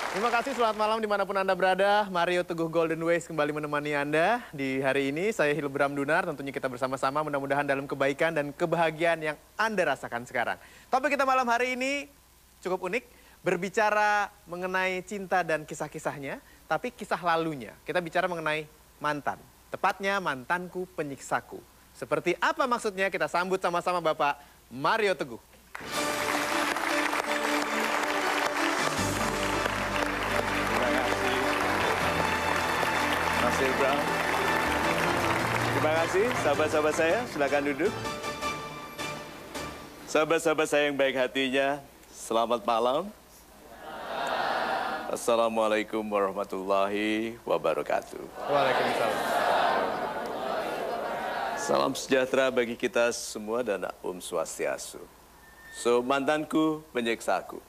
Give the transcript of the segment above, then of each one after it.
Terima kasih, selamat malam dimanapun Anda berada. Mario Teguh Golden Ways kembali menemani Anda di hari ini. Saya Hilbram Dunar, tentunya kita bersama-sama mudah-mudahan dalam kebaikan dan kebahagiaan yang Anda rasakan sekarang. Topik kita malam hari ini cukup unik, berbicara mengenai cinta dan kisah-kisahnya, tapi kisah lalunya. Kita bicara mengenai mantan, tepatnya mantanku penyiksaku. Seperti apa maksudnya, kita sambut sama-sama Bapak Mario Teguh. Terima kasih, sahabat-sahabat saya, silakan duduk. Sahabat-sahabat saya yang baik hatinya, selamat malam. Assalamualaikum warahmatullahi wabarakatuh. Waalaikumsalam. Salam sejahtera bagi kita semua dan Om Swastiastu. So, mantanku penyiksaku.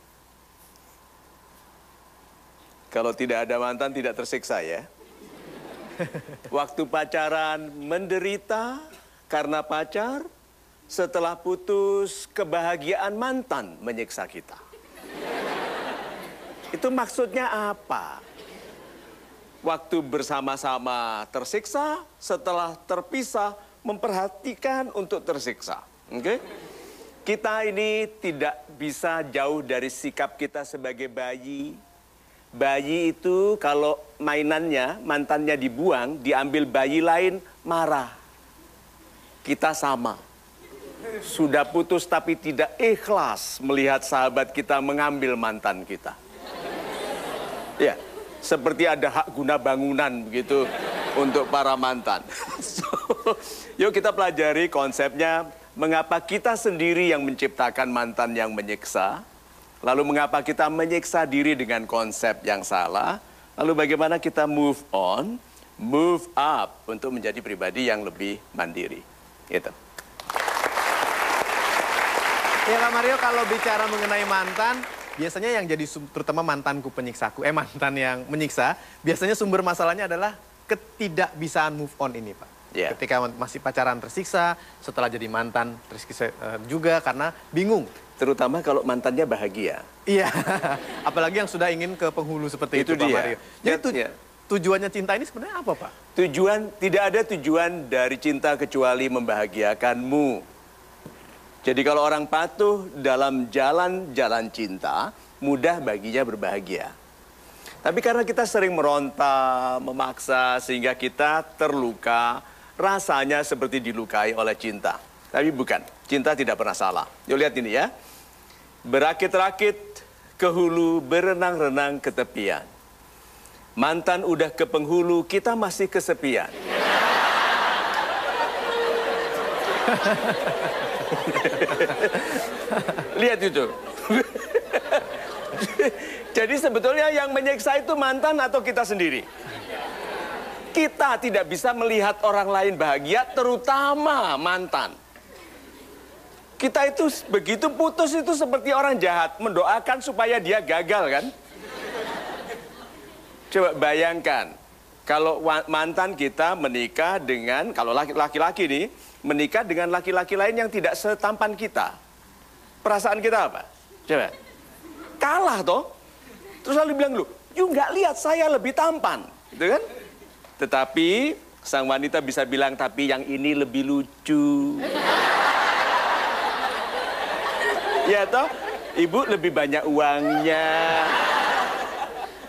Kalau tidak ada mantan, tidak tersiksa ya. Waktu pacaran menderita karena pacar, setelah putus kebahagiaan mantan menyiksa kita. Itu maksudnya apa? Waktu bersama-sama tersiksa, setelah terpisah memperhatikan untuk tersiksa. Oke? Kita ini tidak bisa jauh dari sikap kita sebagai bayi. Bayi itu kalau mainannya, mantannya dibuang, diambil bayi lain, marah. Kita sama. Sudah putus tapi tidak ikhlas melihat sahabat kita mengambil mantan kita. Ya, seperti ada hak guna bangunan begitu untuk para mantan. So, yuk kita pelajari konsepnya, mengapa kita sendiri yang menciptakan mantan yang menyiksa. Lalu mengapa kita menyiksa diri dengan konsep yang salah? Lalu bagaimana kita move on, move up untuk menjadi pribadi yang lebih mandiri. Gitu. Ya Kak Mario, kalau bicara mengenai mantan, biasanya yang jadi terutama mantanku penyiksaku, mantan yang menyiksa, biasanya sumber masalahnya adalah ketidakbisaan move on ini Pak. Yeah. Ketika masih pacaran tersiksa, setelah jadi mantan tersiksa juga karena bingung. Terutama kalau mantannya bahagia. Iya, apalagi yang sudah ingin ke penghulu seperti itu Pak Mario. Jadi tujuannya cinta ini sebenarnya apa Pak? Tidak ada tujuan dari cinta kecuali membahagiakanmu. Jadi kalau orang patuh dalam jalan cinta, mudah baginya berbahagia. Tapi karena kita sering meronta, memaksa, sehingga kita terluka, rasanya seperti dilukai oleh cinta. Tapi bukan, cinta tidak pernah salah. Yuk lihat ini ya. Berakit-rakit ke hulu, berenang-renang ke tepian. Mantan udah ke penghulu, kita masih kesepian. Lihat itu. Jadi sebetulnya yang menyiksa itu mantan atau kita sendiri? Kita tidak bisa melihat orang lain bahagia, terutama mantan. Kita itu begitu putus itu seperti orang jahat, mendoakan supaya dia gagal kan? Coba bayangkan, kalau mantan kita menikah dengan, kalau laki-laki nih, menikah dengan laki-laki lain yang tidak setampan kita. Perasaan kita apa? Coba. Kalah toh. Terus lalu bilang, you nggak lihat saya lebih tampan. Gitu kan? Tetapi sang wanita bisa bilang, tapi yang ini lebih lucu. Ya toh, ibu lebih banyak uangnya.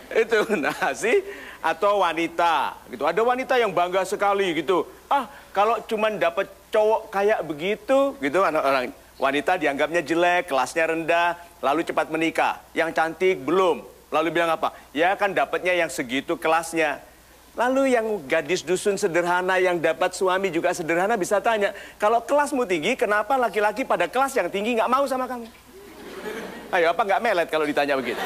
Itu sih. Atau wanita gitu. Ada wanita yang bangga sekali gitu. Ah, kalau cuman dapat cowok kayak begitu gitu, orang wanita dianggapnya jelek, kelasnya rendah, lalu cepat menikah. Yang cantik belum. Lalu bilang apa? Ya kan dapatnya yang segitu kelasnya. Lalu yang gadis dusun sederhana yang dapat suami juga sederhana bisa tanya, kalau kelasmu tinggi, kenapa laki-laki pada kelas yang tinggi nggak mau sama kamu? Ayo, apa nggak melet kalau ditanya begitu?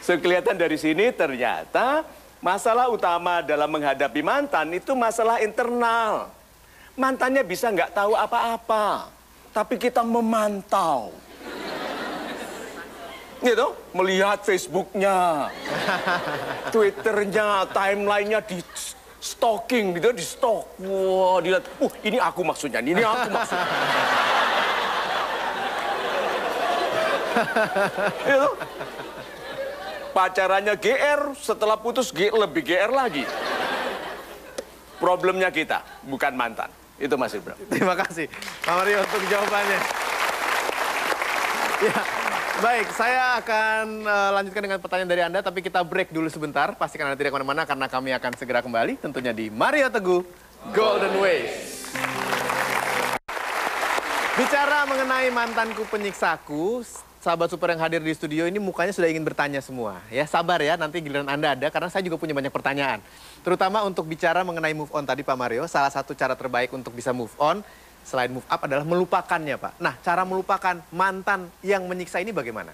So, kelihatan dari sini ternyata masalah utama dalam menghadapi mantan itu masalah internal. Mantannya bisa nggak tahu apa-apa, tapi kita memantau. Gitu, melihat Facebooknya, Twitternya, timelinenya di stalking gitu, di stalk. Wah, dilihat, ini aku maksudnya, ini aku maksudnya. Itu. Pacarannya GR, setelah putus lebih GR lagi. Problemnya kita, bukan mantan. Itu Mas Ibram. Terima kasih Pak Mario untuk jawabannya. Ya, baik, saya akan lanjutkan dengan pertanyaan dari Anda, tapi kita break dulu sebentar. Pastikan Anda tidak kemana-mana karena kami akan segera kembali, tentunya di Mario Teguh Golden Ways. Bicara mengenai mantanku penyiksaku, sahabat super yang hadir di studio ini mukanya sudah ingin bertanya semua. Ya, sabar ya, nanti giliran Anda ada, karena saya juga punya banyak pertanyaan. Terutama untuk bicara mengenai move on tadi Pak Mario, salah satu cara terbaik untuk bisa move on, selain move up adalah melupakannya Pak. Nah, cara melupakan mantan yang menyiksa ini bagaimana?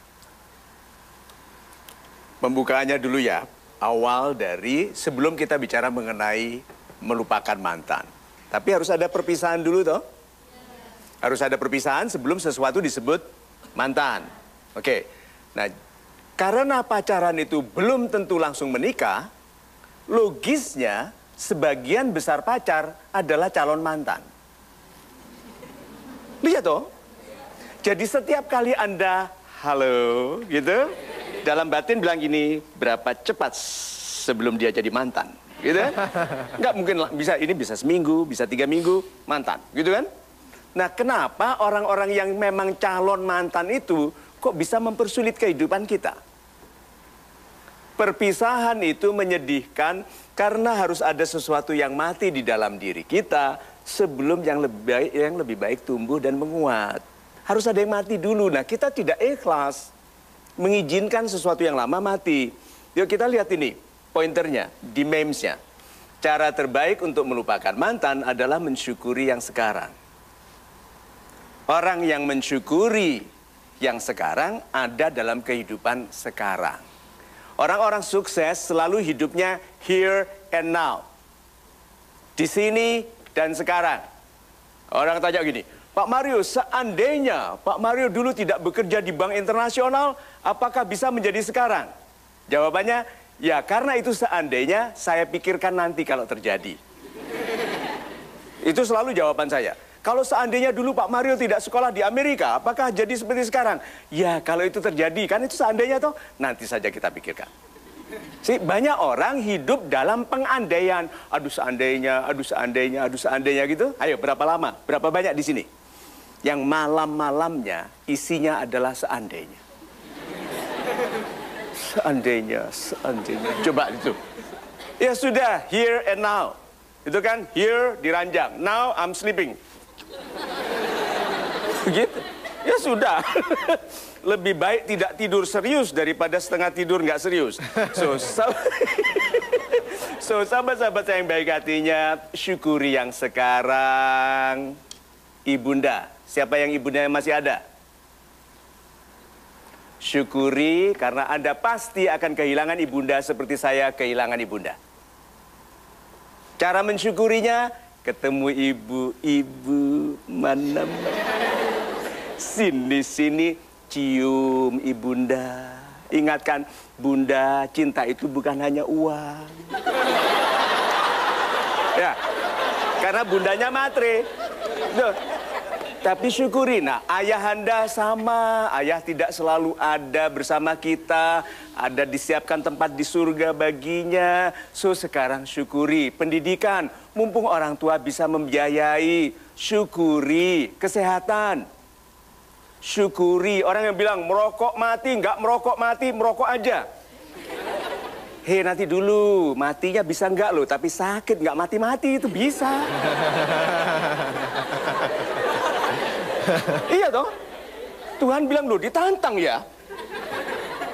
Pembukaannya dulu ya, awal dari sebelum kita bicara mengenai melupakan mantan. Tapi harus ada perpisahan dulu toh. Harus ada perpisahan sebelum sesuatu disebut mantan. Oke, nah karena pacaran itu belum tentu langsung menikah, logisnya sebagian besar pacar adalah calon mantan. Lihat toh. Jadi setiap kali Anda halo gitu, dalam batin bilang gini, berapa cepat sebelum dia jadi mantan, gitu kan? Nggak mungkin lah, ini bisa seminggu, bisa 3 minggu, mantan, gitu kan? Nah, kenapa orang-orang yang memang calon mantan itu kok bisa mempersulit kehidupan kita? Perpisahan itu menyedihkan karena harus ada sesuatu yang mati di dalam diri kita sebelum yang lebih baik tumbuh dan menguat. Harus ada yang mati dulu. Nah, kita tidak ikhlas mengizinkan sesuatu yang lama mati. Yuk kita lihat ini, pointernya di memesnya. Cara terbaik untuk melupakan mantan adalah mensyukuri yang sekarang. Orang yang mensyukuri yang sekarang ada dalam kehidupan sekarang. Orang-orang sukses selalu hidupnya here and now. Di sini dan sekarang. Orang tanya gini, Pak Mario, seandainya Pak Mario dulu tidak bekerja di bank internasional, apakah bisa menjadi sekarang? Jawabannya, ya karena itu seandainya saya pikirkan nanti kalau terjadi. Itu selalu jawaban saya. Kalau seandainya dulu Pak Mario tidak sekolah di Amerika, apakah jadi seperti sekarang? Ya, kalau itu terjadi, kan itu seandainya toh, nanti saja kita pikirkan. Banyak orang hidup dalam pengandaian. Aduh seandainya, aduh seandainya, aduh seandainya gitu. Ayo, berapa lama? Berapa banyak di sini? Yang malam-malamnya isinya adalah seandainya. Seandainya, seandainya. Coba itu. Ya sudah, here and now. Itu kan, here diranjang. Now I'm sleeping. Gitu. Ya sudah. Lebih baik tidak tidur serius daripada setengah tidur nggak serius. So, sahabat-sahabat saya yang baik hatinya, syukuri yang sekarang. Ibunda, siapa yang ibunda masih ada? Syukuri karena Anda pasti akan kehilangan ibunda seperti saya kehilangan ibunda. Cara mensyukurinya, ketemu ibu-ibu mana? Sini-sini cium ibunda. Ingatkan, bunda, cinta itu bukan hanya uang. Ya, karena bundanya matre. Duh. Tapi syukuri, nah ayahanda sama, ayah tidak selalu ada bersama kita, ada disiapkan tempat di surga baginya. So sekarang syukuri pendidikan, mumpung orang tua bisa membiayai, syukuri kesehatan. Syukuri orang yang bilang merokok mati, nggak merokok mati, merokok aja. Hei nanti dulu, matinya bisa nggak loh, tapi sakit nggak mati-mati itu bisa. Iya toh, Tuhan bilang loh ditantang ya.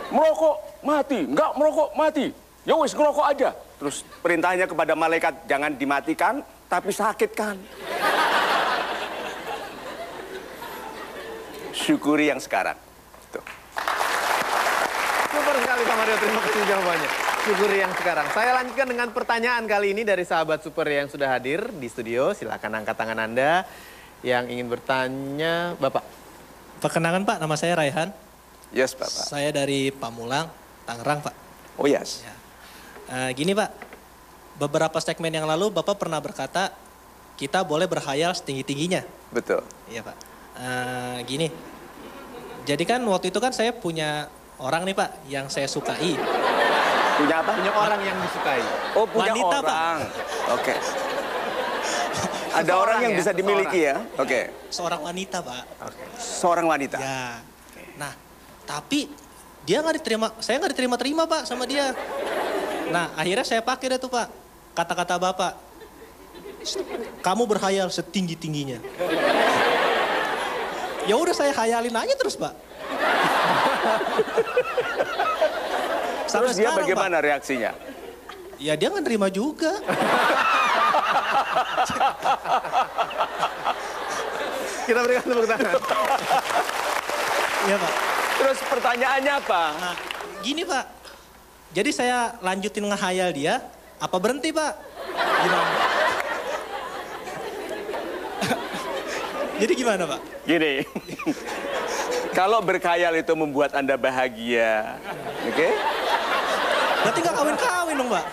Merokok mati, nggak merokok mati. Ya wis ngerokok aja. Terus perintahnya kepada malaikat jangan dimatikan, tapi sakitkan. Syukuri yang sekarang. Tuh. Super sekali Pak Mario, terima kasih jawabannya. Syukuri yang sekarang. Saya lanjutkan dengan pertanyaan kali ini dari sahabat super yang sudah hadir di studio. Silakan angkat tangan Anda yang ingin bertanya. Bapak. Perkenalkan Pak, nama saya Raihan. Yes Bapak. Saya dari Pamulang, Tangerang Pak. Oh yes. Ya. Gini Pak, beberapa segmen yang lalu Bapak pernah berkata kita boleh berkhayal setinggi-tingginya. Betul. Iya Pak. Gini, Jadi kan waktu itu kan saya punya orang nih Pak yang saya sukai. Punya apa? Punya orang yang disukai. Oh, punya Wanita, Pak. orang. Oke. Ada Seseorang orang yang ya, bisa dimiliki ya? Oke. Seorang wanita Pak. Seorang wanita. Ya. Nah, tapi dia nggak diterima, saya nggak diterima-terima Pak sama dia. Nah, akhirnya saya pakai deh tuh Pak, kata-kata Bapak. Kamu berhayal setinggi-tingginya. Ya udah saya khayalin aja terus Pak. Terus dia bagaimana reaksinya? Ya dia nggak nerima juga. Kita berikan tepuk tangan. Iya Pak. Terus pertanyaannya apa? Nah, gini Pak. Jadi saya lanjutin ngehayal dia, apa berhenti Pak? Gimana? Jadi gimana Pak? Gini. Kalau berkhayal itu membuat Anda bahagia, oke? Berarti nggak kawin-kawin dong Pak?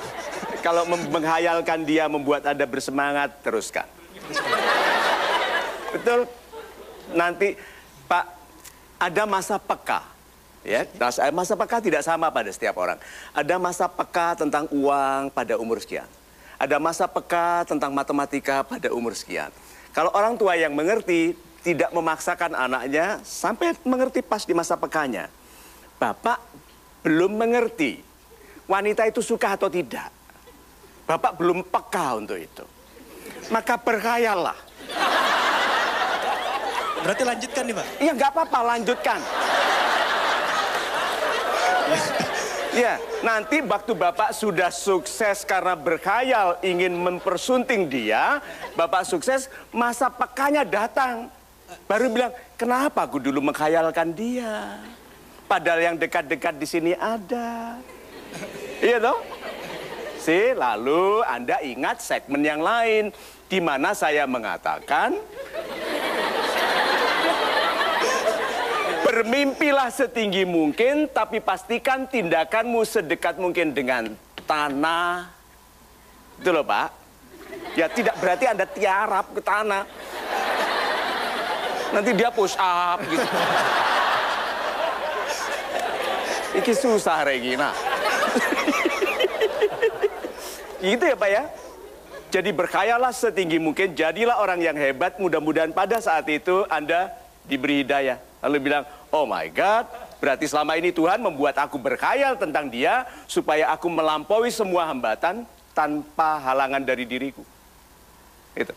Kalau menghayalkan dia membuat Anda bersemangat, teruskan. Betul. Nanti, Pak, ada masa peka. Ya, masa peka tidak sama pada setiap orang. Ada masa peka tentang uang pada umur sekian. Ada masa peka tentang matematika pada umur sekian. Kalau orang tua yang mengerti, tidak memaksakan anaknya sampai mengerti pas di masa pekanya. Bapak belum mengerti wanita itu suka atau tidak. Bapak belum peka untuk itu. Maka berkhayallah. Berarti lanjutkan nih Pak? Iya nggak apa-apa, lanjutkan. Ya, nanti waktu Bapak sudah sukses karena berkhayal ingin mempersunting dia, Bapak sukses, masa pekanya datang. Baru bilang, kenapa aku dulu menghayalkan dia? Padahal yang dekat-dekat di sini ada. Iya toh? Lalu Anda ingat segmen yang lain, di mana saya mengatakan, bermimpilah setinggi mungkin, tapi pastikan tindakanmu sedekat mungkin dengan tanah. Itu loh Pak. Ya tidak berarti Anda tiarap ke tanah. Nanti dia push up gitu. Iki susah Regina. Gitu ya Pak ya. Jadi berkhayallah setinggi mungkin, jadilah orang yang hebat. Mudah-mudahan pada saat itu Anda diberi hidayah. Lalu bilang, oh my God, berarti selama ini Tuhan membuat aku berkhayal tentang dia supaya aku melampaui semua hambatan tanpa halangan dari diriku. Itu.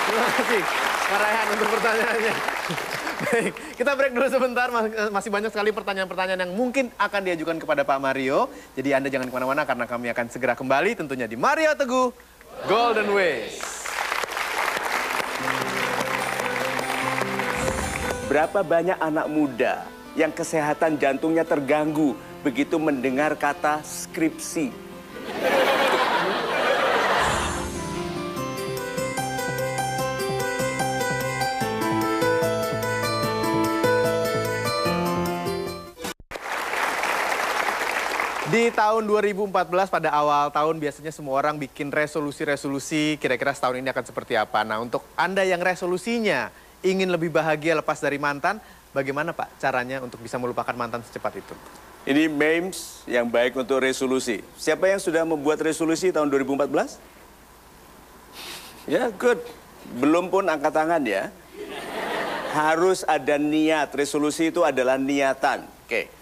Terima kasih Pak Raihan untuk pertanyaannya. Baik, kita break dulu sebentar. Masih banyak sekali pertanyaan-pertanyaan yang mungkin akan diajukan kepada Pak Mario. Jadi Anda jangan kemana-mana karena kami akan segera kembali tentunya di Mario Teguh Golden Ways. Berapa banyak anak muda yang kesehatan jantungnya terganggu begitu mendengar kata skripsi? Di tahun 2014 pada awal tahun biasanya semua orang bikin resolusi-resolusi kira-kira setahun ini akan seperti apa. Nah untuk Anda yang resolusinya ingin lebih bahagia lepas dari mantan, bagaimana Pak caranya untuk bisa melupakan mantan secepat itu? Ini memes yang baik untuk resolusi. Siapa yang sudah membuat resolusi tahun 2014? Ya, good. Belum pun angkat tangan ya. Harus ada niat. Resolusi itu adalah niatan. Oke.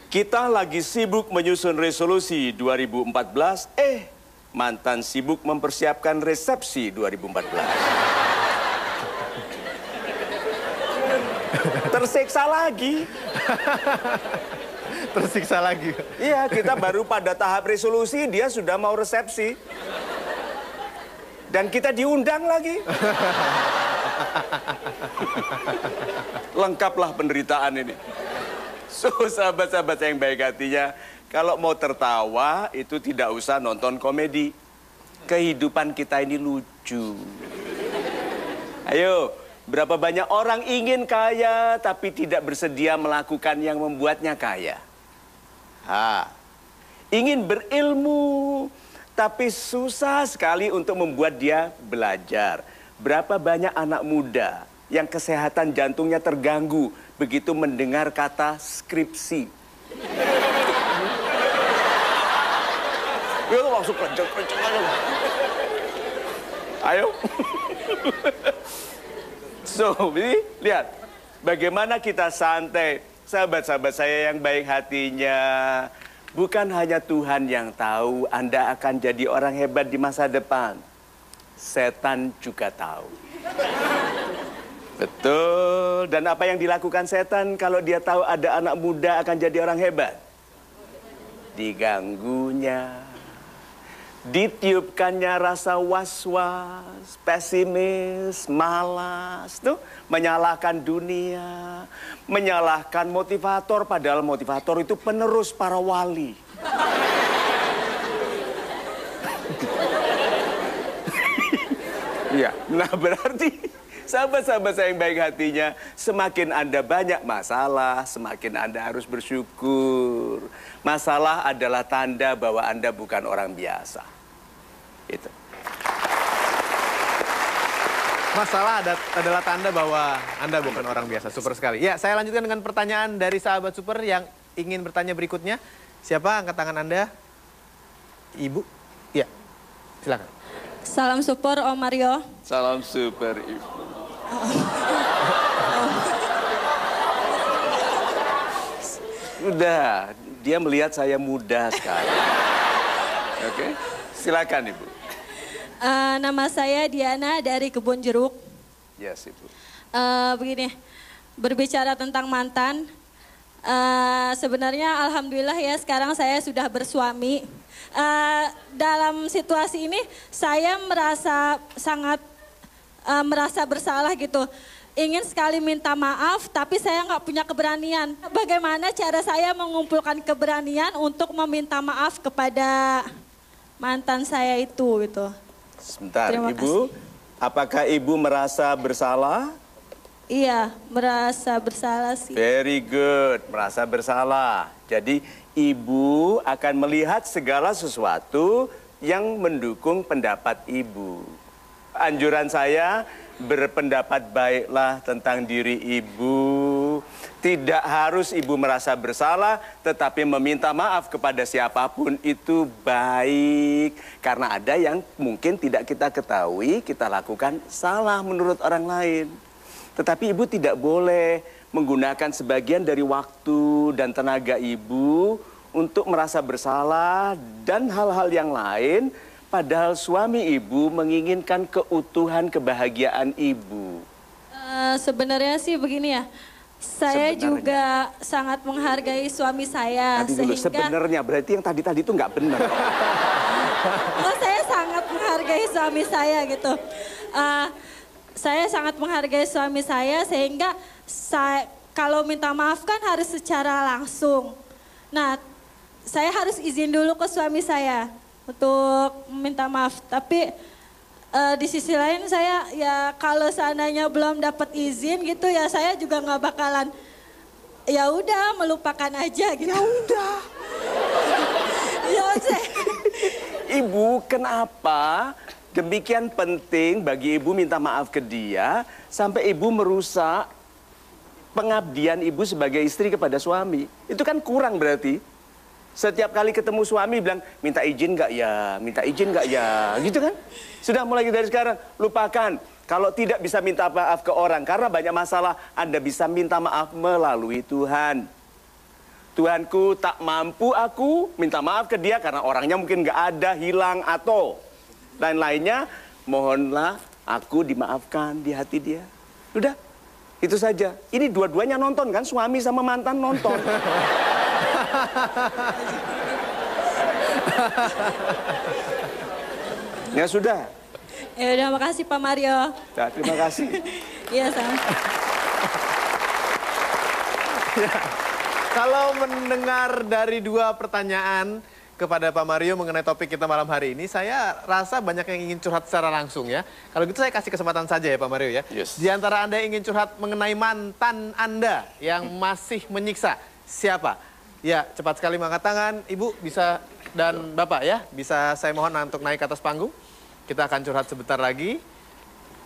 Kita lagi sibuk menyusun resolusi 2014, mantan sibuk mempersiapkan resepsi 2014. Tersiksa lagi. Tersiksa lagi. Iya, kita baru pada tahap resolusi, dia sudah mau resepsi. Dan kita diundang lagi. Lengkaplah penderitaan ini. So, sahabat-sahabat yang baik hatinya, kalau mau tertawa, itu tidak usah nonton komedi. Kehidupan kita ini lucu. Ayo, berapa banyak orang ingin kaya, tapi tidak bersedia melakukan yang membuatnya kaya. Ingin berilmu, tapi susah sekali untuk membuat dia belajar. Berapa banyak anak muda yang kesehatan jantungnya terganggu begitu mendengar kata skripsi. Dia tuh langsung kenceng-kenceng aja. Ayo. So, ini lihat bagaimana kita santai. Sahabat-sahabat saya yang baik hatinya. Bukan hanya Tuhan yang tahu Anda akan jadi orang hebat di masa depan. Setan juga tahu. Betul. Dan apa yang dilakukan setan kalau dia tahu ada anak muda akan jadi orang hebat? Diganggunya. Ditiupkannya rasa was-was, pesimis, malas, tuh menyalahkan dunia, menyalahkan motivator, padahal motivator itu penerus para wali. Ya, nah berarti sahabat-sahabat saya yang baik hatinya, semakin Anda banyak masalah, semakin Anda harus bersyukur. Masalah adalah tanda bahwa Anda bukan orang biasa. Itu. Masalah adalah tanda bahwa Anda bukan orang biasa. Super sekali. Ya, saya lanjutkan dengan pertanyaan dari sahabat Super yang ingin bertanya berikutnya. Siapa? Angkat tangan Anda. Ibu? Ya, silakan. Salam Super, Om Mario. Salam super, Ibu. Udah, dia melihat saya muda sekali. Oke, silakan Ibu. Nama saya Diana dari Kebun Jeruk. Yes, Ibu. Begini, berbicara tentang mantan, sebenarnya alhamdulillah ya sekarang saya sudah bersuami. Dalam situasi ini saya merasa sangat merasa bersalah gitu. Ingin sekali minta maaf tapi saya nggak punya keberanian. Bagaimana cara saya mengumpulkan keberanian untuk meminta maaf kepada mantan saya itu gitu. Sebentar, Terima Ibu. Apakah Ibu merasa bersalah? Iya, merasa bersalah sih. Very good, merasa bersalah. Jadi Ibu akan melihat segala sesuatu yang mendukung pendapat Ibu. Anjuran saya, berpendapat baiklah tentang diri Ibu. Tidak harus Ibu merasa bersalah, tetapi meminta maaf kepada siapapun itu baik. Karena ada yang mungkin tidak kita ketahui, kita lakukan salah menurut orang lain. Tetapi Ibu tidak boleh menggunakan sebagian dari waktu dan tenaga Ibu untuk merasa bersalah dan hal-hal yang lain, padahal suami Ibu menginginkan keutuhan kebahagiaan Ibu. Sebenarnya sih begini ya, saya juga sangat menghargai suami saya. Tadi dulu, sebenarnya berarti yang tadi itu nggak benar. Saya sangat menghargai suami saya gitu. Saya sangat menghargai suami saya sehingga kalau minta maaf kan harus secara langsung. Nah, saya harus izin dulu ke suami saya untuk minta maaf. Tapi di sisi lain saya ya kalau seandainya belum dapat izin gitu ya saya juga nggak bakalan ya udah melupakan aja gitu. Ya udah. Ya udah. Ibu, kenapa demikian penting bagi Ibu minta maaf ke dia sampai Ibu merusak pengabdian Ibu sebagai istri kepada suami? Itu kan kurang berarti. Setiap kali ketemu suami bilang, minta izin nggak ya, minta izin nggak ya, gitu kan? Sudah mulai dari sekarang, lupakan. Kalau tidak bisa minta maaf ke orang, karena banyak masalah, Anda bisa minta maaf melalui Tuhan. Tuhanku tak mampu aku minta maaf ke dia karena orangnya mungkin nggak ada, hilang, atau lain-lainnya. Mohonlah aku dimaafkan di hati dia. Udah, itu saja. Ini dua-duanya nonton kan, suami sama mantan nonton. Ya sudah. Ya udah, makasih Pak Mario. Nah, terima kasih. Iya, sama. Ya, kalau mendengar dari dua pertanyaan kepada Pak Mario mengenai topik kita malam hari ini, saya rasa banyak yang ingin curhat secara langsung ya. Kalau gitu saya kasih kesempatan saja ya Pak Mario ya. Yes. Di antara Anda yang ingin curhat mengenai mantan Anda yang masih menyiksa, siapa? Ya, cepat sekali mengangkat tangan. Ibu bisa dan Bapak ya, bisa saya mohon untuk naik ke atas panggung. Kita akan curhat sebentar lagi.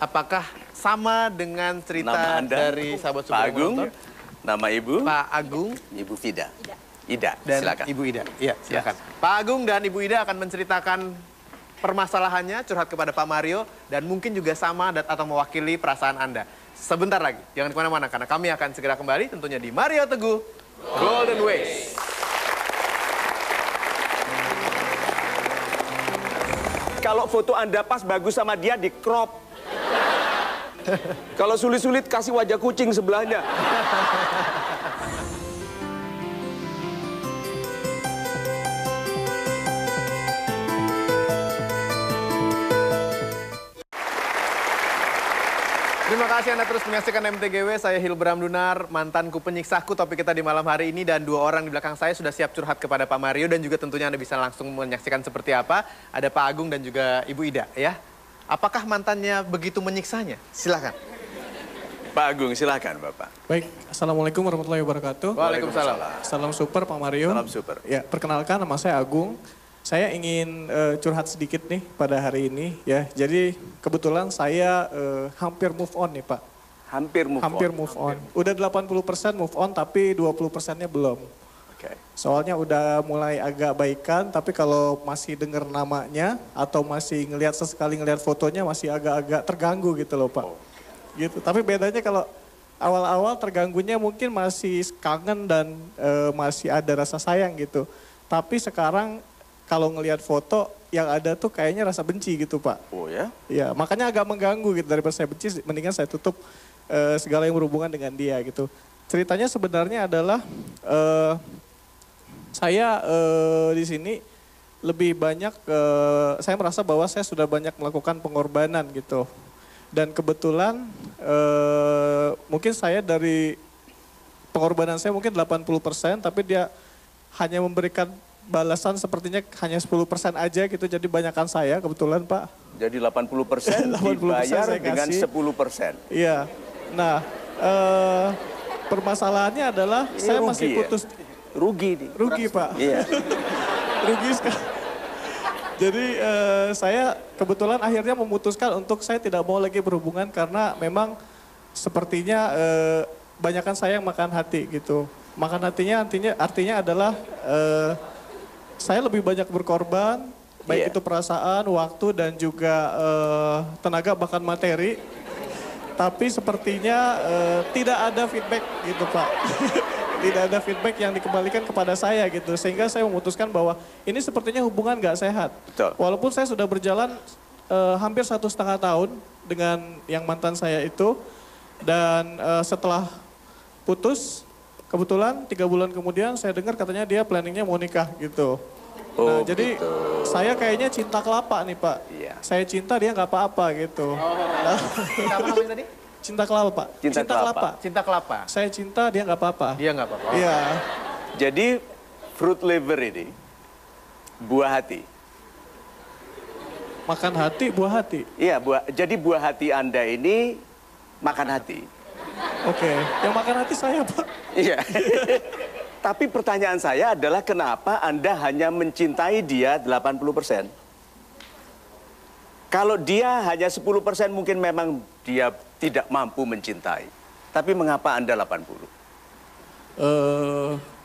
Apakah sama dengan cerita Nama Anda? dari sahabat Pak Super Agung, Motor. nama Ibu? Pak Agung Ibu Fida. Ida, dan silakan. Ibu Ida. Iya, silakan. Pak Agung dan Ibu Ida akan menceritakan permasalahannya, curhat kepada Pak Mario, dan mungkin juga sama atau mewakili perasaan Anda. Sebentar lagi, jangan kemana-mana, karena kami akan segera kembali tentunya di Mario Teguh Golden Ways. Kalau foto Anda pas bagus sama dia di crop. Kalau sulit-sulit kasih wajah kucing sebelahnya. Terima kasih Anda terus menyaksikan MTGW. Saya Hilbram Dunar, mantanku penyiksaku. Topik kita di malam hari ini, dan dua orang di belakang saya sudah siap curhat kepada Pak Mario, dan juga tentunya Anda bisa langsung menyaksikan seperti apa. Ada Pak Agung dan juga Ibu Ida ya. Apakah mantannya begitu menyiksanya? Silakan. Pak Agung, silakan Bapak. Baik, Assalamualaikum warahmatullahi wabarakatuh. Waalaikumsalam. Salam super Pak Mario. Salam super. Ya, perkenalkan nama saya Agung. Saya ingin curhat sedikit nih pada hari ini ya. Jadi kebetulan saya hampir move on nih Pak. Hampir move on. Udah 80% move on tapi 20%-nya belum. Oke. Soalnya udah mulai agak baikan, tapi kalau masih dengar namanya atau masih sesekali ngelihat fotonya masih agak-agak terganggu gitu loh Pak. Gitu. Tapi bedanya kalau awal-awal terganggunya mungkin masih kangen dan masih ada rasa sayang gitu. Tapi sekarang kalau ngelihat foto yang ada tuh kayaknya rasa benci gitu Pak. Oh ya? Ya, makanya agak mengganggu gitu. Daripada saya benci, mendingan saya tutup segala yang berhubungan dengan dia gitu. Ceritanya sebenarnya adalah saya di sini lebih banyak, saya merasa bahwa saya sudah banyak melakukan pengorbanan gitu. Dan kebetulan mungkin saya dari pengorbanan saya mungkin 80%, tapi dia hanya memberikan balasan sepertinya hanya 10% aja gitu, jadi banyakan saya kebetulan Pak. Jadi 80% dibayar dengan 10%. Iya, nah permasalahannya adalah Ini saya rugi masih ya? putus. Rugi nih. Rugi Pak, Iya. rugi sekali. Jadi saya kebetulan akhirnya memutuskan untuk saya tidak mau lagi berhubungan karena memang sepertinya banyakan saya yang makan hati gitu. Makan hatinya artinya adalah saya lebih banyak berkorban, baik itu perasaan, waktu, dan juga tenaga bahkan materi. Tapi sepertinya tidak ada feedback gitu Pak. Tidak ada feedback yang dikembalikan kepada saya gitu. Sehingga saya memutuskan bahwa ini sepertinya hubungan gak sehat. Betul. Walaupun saya sudah berjalan hampir 1,5 tahun dengan yang mantan saya itu. Dan setelah putus, kebetulan 3 bulan kemudian saya dengar katanya dia planningnya mau nikah gitu. Nah, jadi saya kayaknya cinta kelapa nih Pak. Iya. Saya cinta, dia nggak apa-apa gitu. Nah, Apa namanya tadi? cinta kelapa Pak. Cinta kelapa. Cinta kelapa. Saya cinta, dia nggak apa-apa. Dia nggak apa-apa. Iya. Jadi fruit liver ini buah hati. Makan hati, buah hati. Iya, jadi buah hati Anda ini makan hati. Oke, yang makan hati saya Pak. Iya. Tapi pertanyaan saya adalah kenapa Anda hanya mencintai dia 80%? Kalau dia hanya 10% mungkin memang dia tidak mampu mencintai. Tapi mengapa Anda 80?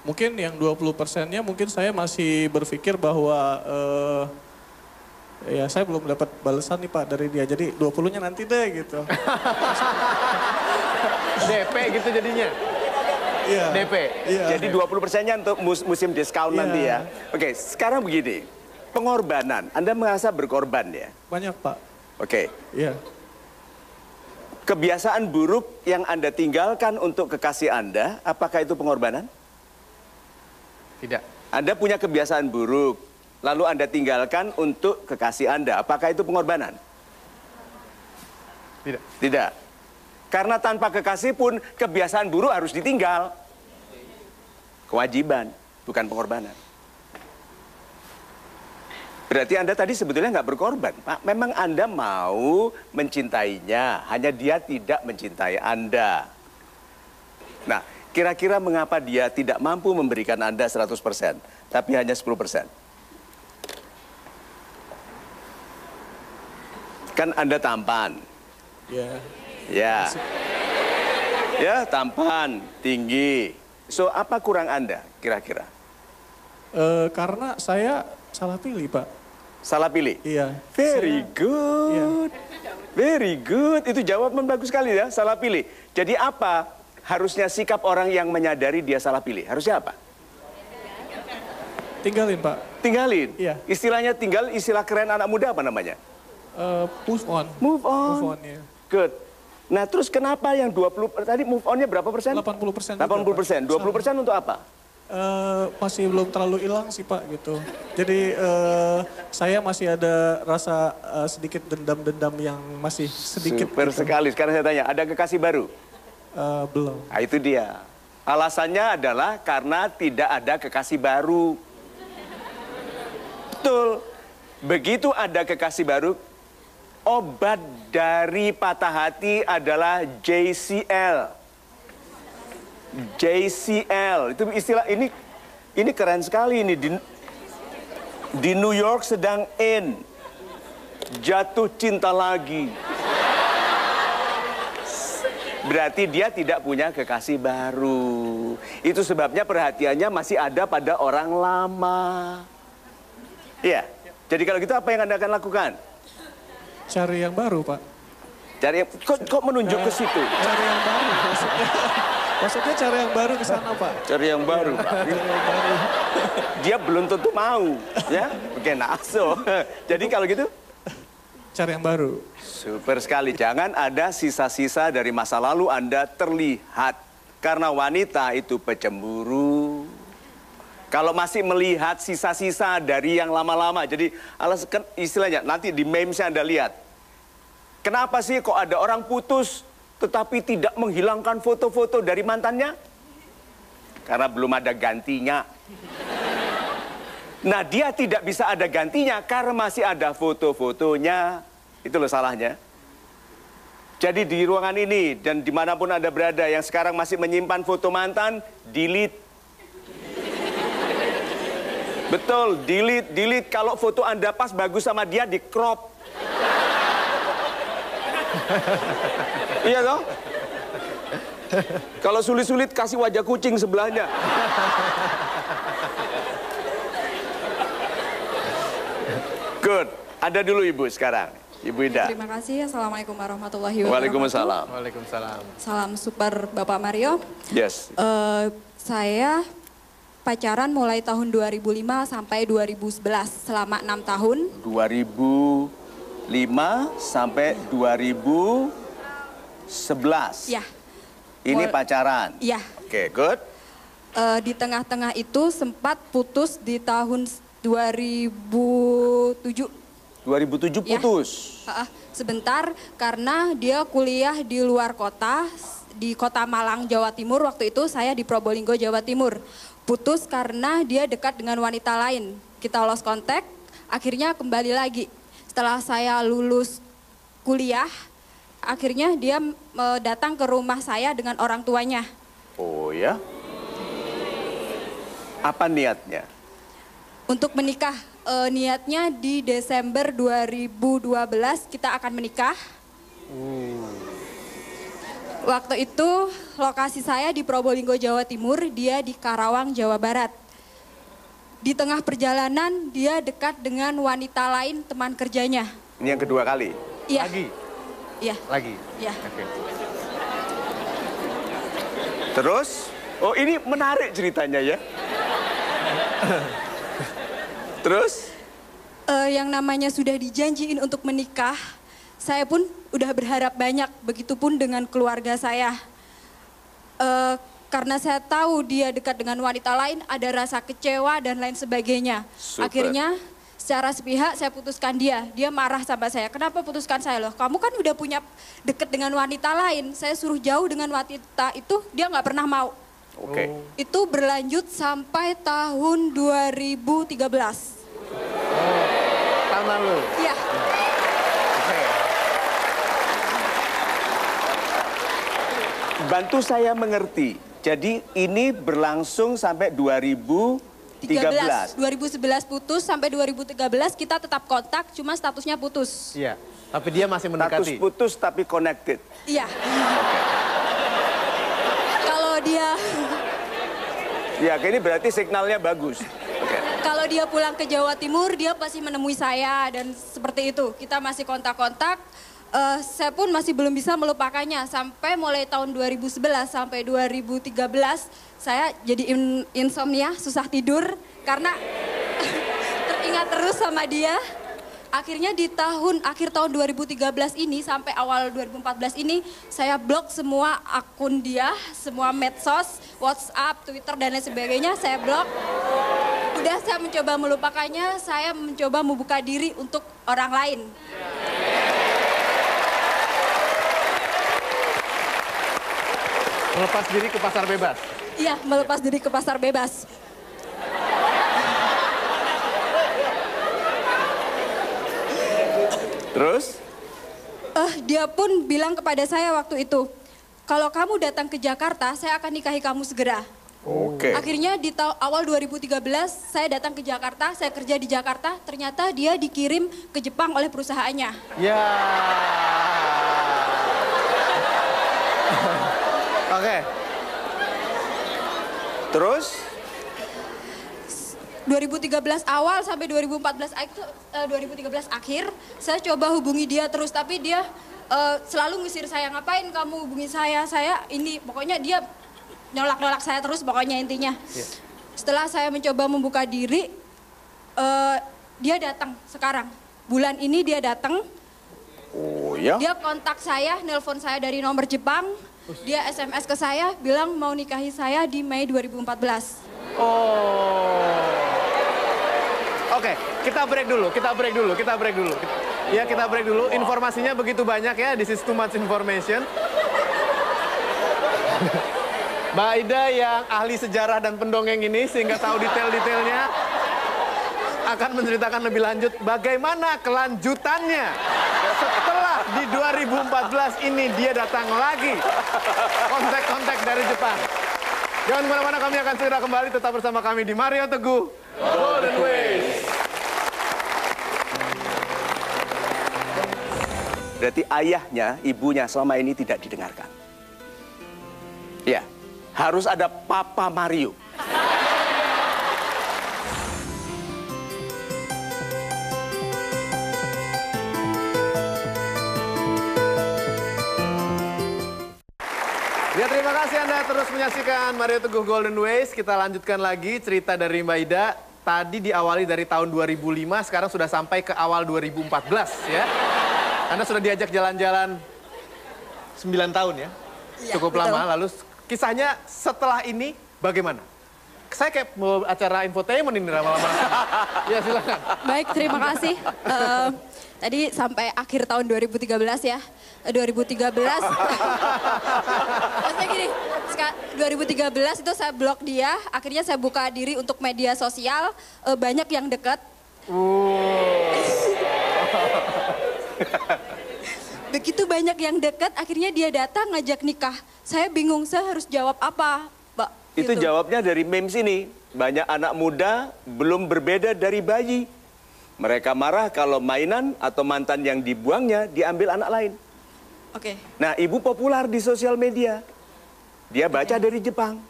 Mungkin yang 20%-nya mungkin saya masih berpikir bahwa ya saya belum dapat balasan nih Pak dari dia. Jadi 20-nya nanti deh gitu. DP gitu jadinya. Iya. DP. Iya. Jadi 20%-nya untuk musim diskon Iya. nanti ya. Oke, sekarang begini. Pengorbanan, Anda merasa berkorban ya? Banyak Pak. Oke. Iya. Kebiasaan buruk yang Anda tinggalkan untuk kekasih Anda, apakah itu pengorbanan? Tidak. Anda punya kebiasaan buruk, lalu Anda tinggalkan untuk kekasih Anda, apakah itu pengorbanan? Tidak. Tidak. Karena tanpa kekasih pun kebiasaan buruk harus ditinggal. Kewajiban, bukan pengorbanan. Berarti Anda tadi sebetulnya nggak berkorban, Pak. Memang Anda mau mencintainya, hanya dia tidak mencintai Anda. Nah, kira-kira mengapa dia tidak mampu memberikan Anda 100%, tapi hanya 10%? Kan Anda tampan. Iya. Ya. Ya, tampan, tinggi. So, apa kurang Anda kira-kira? Karena saya salah pilih, Pak. Salah pilih? Iya. Very good. Very good. Itu jawaban bagus sekali ya, salah pilih. Jadi apa harusnya sikap orang yang menyadari dia salah pilih? Harusnya apa? Tinggalin, Pak. Tinggalin? Iya. Istilahnya tinggal, istilah keren anak muda apa namanya? Move on. Move on. Move on, ya. Good. Nah terus kenapa yang 20, tadi move on-nya berapa persen? 80%. 80%. 20% untuk apa? Masih belum terlalu hilang sih, Pak, gitu. Jadi saya masih ada rasa sedikit dendam-dendam yang masih sedikit. Super gitu. sekali. Sekarang saya tanya, ada kekasih baru? Belum. Nah, itu dia. Alasannya adalah karena tidak ada kekasih baru. Betul. Begitu ada kekasih baru, obat dari patah hati adalah JCL. JCL, itu istilah ini keren sekali ini. Di New York sedang jatuh cinta lagi. Berarti dia tidak punya kekasih baru. Itu sebabnya perhatiannya masih ada pada orang lama. Iya. Jadi kalau gitu apa yang Anda akan lakukan? Cari yang baru, Pak. Cari kok menunjuk ke situ? Cari yang baru maksudnya. Maksudnya cari yang baru ke sana, Pak. Cari yang baru, Pak. Dia belum tentu mau, ya. Oke, naso. Jadi kalau gitu? Cari yang baru. Super sekali. Jangan ada sisa-sisa dari masa lalu Anda terlihat. Karena wanita itu pecemburu. Kalau masih melihat sisa-sisa dari yang lama-lama. Jadi istilahnya nanti di memesnya Anda lihat. Kenapa sih kok ada orang putus tetapi tidak menghilangkan foto-foto dari mantannya? Karena belum ada gantinya. Nah dia tidak bisa ada gantinya karena masih ada foto-fotonya. Itu loh salahnya. Jadi di ruangan ini dan dimanapun Anda berada yang sekarang masih menyimpan foto mantan, delete. Betul, delete. Kalau foto Anda pas bagus sama dia, di crop. Iya toh? Kalau sulit-sulit kasih wajah kucing sebelahnya. Good. Ada dulu Ibu sekarang. Ibu Ida. Terima kasih. Assalamualaikum warahmatullahi wabarakatuh. Waalaikumsalam. Waalaikumsalam. Salam super Bapak Mario. Yes. Saya pacaran mulai tahun 2005 sampai 2011 selama 6 tahun. 2005 sampai 2011. Ya. Ini pacaran. Ya. Oke, good. Di tengah-tengah itu sempat putus di tahun 2007. 2007 Ya. putus. Sebentar karena dia kuliah di luar kota, di kota Malang, Jawa Timur. Waktu itu saya di Probolinggo, Jawa Timur. Putus karena dia dekat dengan wanita lain. Kita lost contact, akhirnya kembali lagi. Setelah saya lulus kuliah, akhirnya dia datang ke rumah saya dengan orang tuanya. Oh ya? Apa niatnya? Untuk menikah, niatnya di Desember 2012 kita akan menikah. Waktu itu lokasi saya di Probolinggo, Jawa Timur, dia di Karawang, Jawa Barat. Di tengah perjalanan dia dekat dengan wanita lain teman kerjanya. Ini yang kedua kali? Iya. Lagi? Iya. Lagi? Iya. Oke. Terus? Oh ini menarik ceritanya ya. Terus? Yang namanya sudah dijanjiin untuk menikah, saya pun udah berharap banyak, begitupun dengan keluarga saya. Karena saya tahu dia dekat dengan wanita lain, ada rasa kecewa dan lain sebagainya. Super. Akhirnya secara sepihak saya putuskan dia. Dia marah sama saya, kenapa putuskan saya loh? Kamu kan udah punya deket dengan wanita lain, saya suruh jauh dengan wanita itu, dia nggak pernah mau. Oke. Itu berlanjut sampai tahun 2013. Tahun lalu? Iya. Bantu saya mengerti. Jadi ini berlangsung sampai 2013. 2011 putus sampai 2013 kita tetap kontak, cuma statusnya putus. Iya. Tapi dia masih Status mendekati. putus tapi connected. Iya. Kalau dia Ya, ini berarti signalnya bagus. Oke. kalau dia pulang ke Jawa Timur, dia pasti menemui saya dan seperti itu. Kita masih kontak-kontak. Saya pun masih belum bisa melupakannya sampai mulai tahun 2011 sampai 2013 saya jadi insomnia, susah tidur karena teringat terus sama dia. Akhirnya di akhir tahun 2013 ini sampai awal 2014 ini saya blok semua akun dia, semua medsos, WhatsApp, Twitter dan lain sebagainya saya blok. Udah saya mencoba melupakannya, saya mencoba membuka diri untuk orang lain. Melepas diri ke pasar bebas. Iya, melepas diri ke pasar bebas. Terus? Dia pun bilang kepada saya waktu itu, kalau kamu datang ke Jakarta, saya akan nikahi kamu segera. Oke. Akhirnya di awal 2013, saya datang ke Jakarta, saya kerja di Jakarta, ternyata dia dikirim ke Jepang oleh perusahaannya. Ya. Oke. Terus? 2013 awal sampai 2014 akhir, saya coba hubungi dia terus, tapi dia selalu ngusir saya, ngapain kamu hubungi saya ini, pokoknya dia nolak-nolak saya terus pokoknya intinya. Yeah. Setelah saya mencoba membuka diri, dia datang sekarang. Bulan ini dia datang. Oh ya? Dia kontak saya, nelpon saya dari nomor Jepang. Dia SMS ke saya, bilang mau nikahi saya di Mei 2014. Oh. Oke, kita break dulu. Ya, kita break dulu. Informasinya begitu banyak ya, this is too much information. Mbak Aida yang ahli sejarah dan pendongeng ini sehingga tahu detail-detailnya akan menceritakan lebih lanjut bagaimana kelanjutannya. Setelah di 2014 ini dia datang lagi. Kontak-kontak dari Jepang. Jangan kemana-mana, kami akan segera kembali. Tetap bersama kami di Mario Teguh Golden Ways. Berarti ayahnya, ibunya selama ini tidak didengarkan. Ya, harus ada Papa Mario. Ya, terima kasih Anda terus menyaksikan Mario Teguh Golden Ways. Kita lanjutkan lagi cerita dari Mbak Ida. Tadi diawali dari tahun 2005, sekarang sudah sampai ke awal 2014 ya. Anda sudah diajak jalan-jalan 9 tahun ya? Iya, cukup betul. lama. Lalu kisahnya setelah ini bagaimana? Saya kayak mau acara infotainment ini lama-lama. Ya, silakan. Baik, terima kasih. Tadi sampai akhir tahun 2013 ya. 2013. Maksudnya gini, 2013 itu saya blok dia, akhirnya saya buka diri untuk media sosial, banyak yang dekat. Begitu banyak yang dekat, akhirnya dia datang ngajak nikah. Saya bingung, saya harus jawab apa, Mbak? Itu Gitu. jawabnya dari memes ini. Banyak anak muda belum berbeda dari bayi. Mereka marah kalau mainan atau mantan yang dibuangnya diambil anak lain. Oke. Nah, ibu populer di sosial media. Dia baca dari Jepang.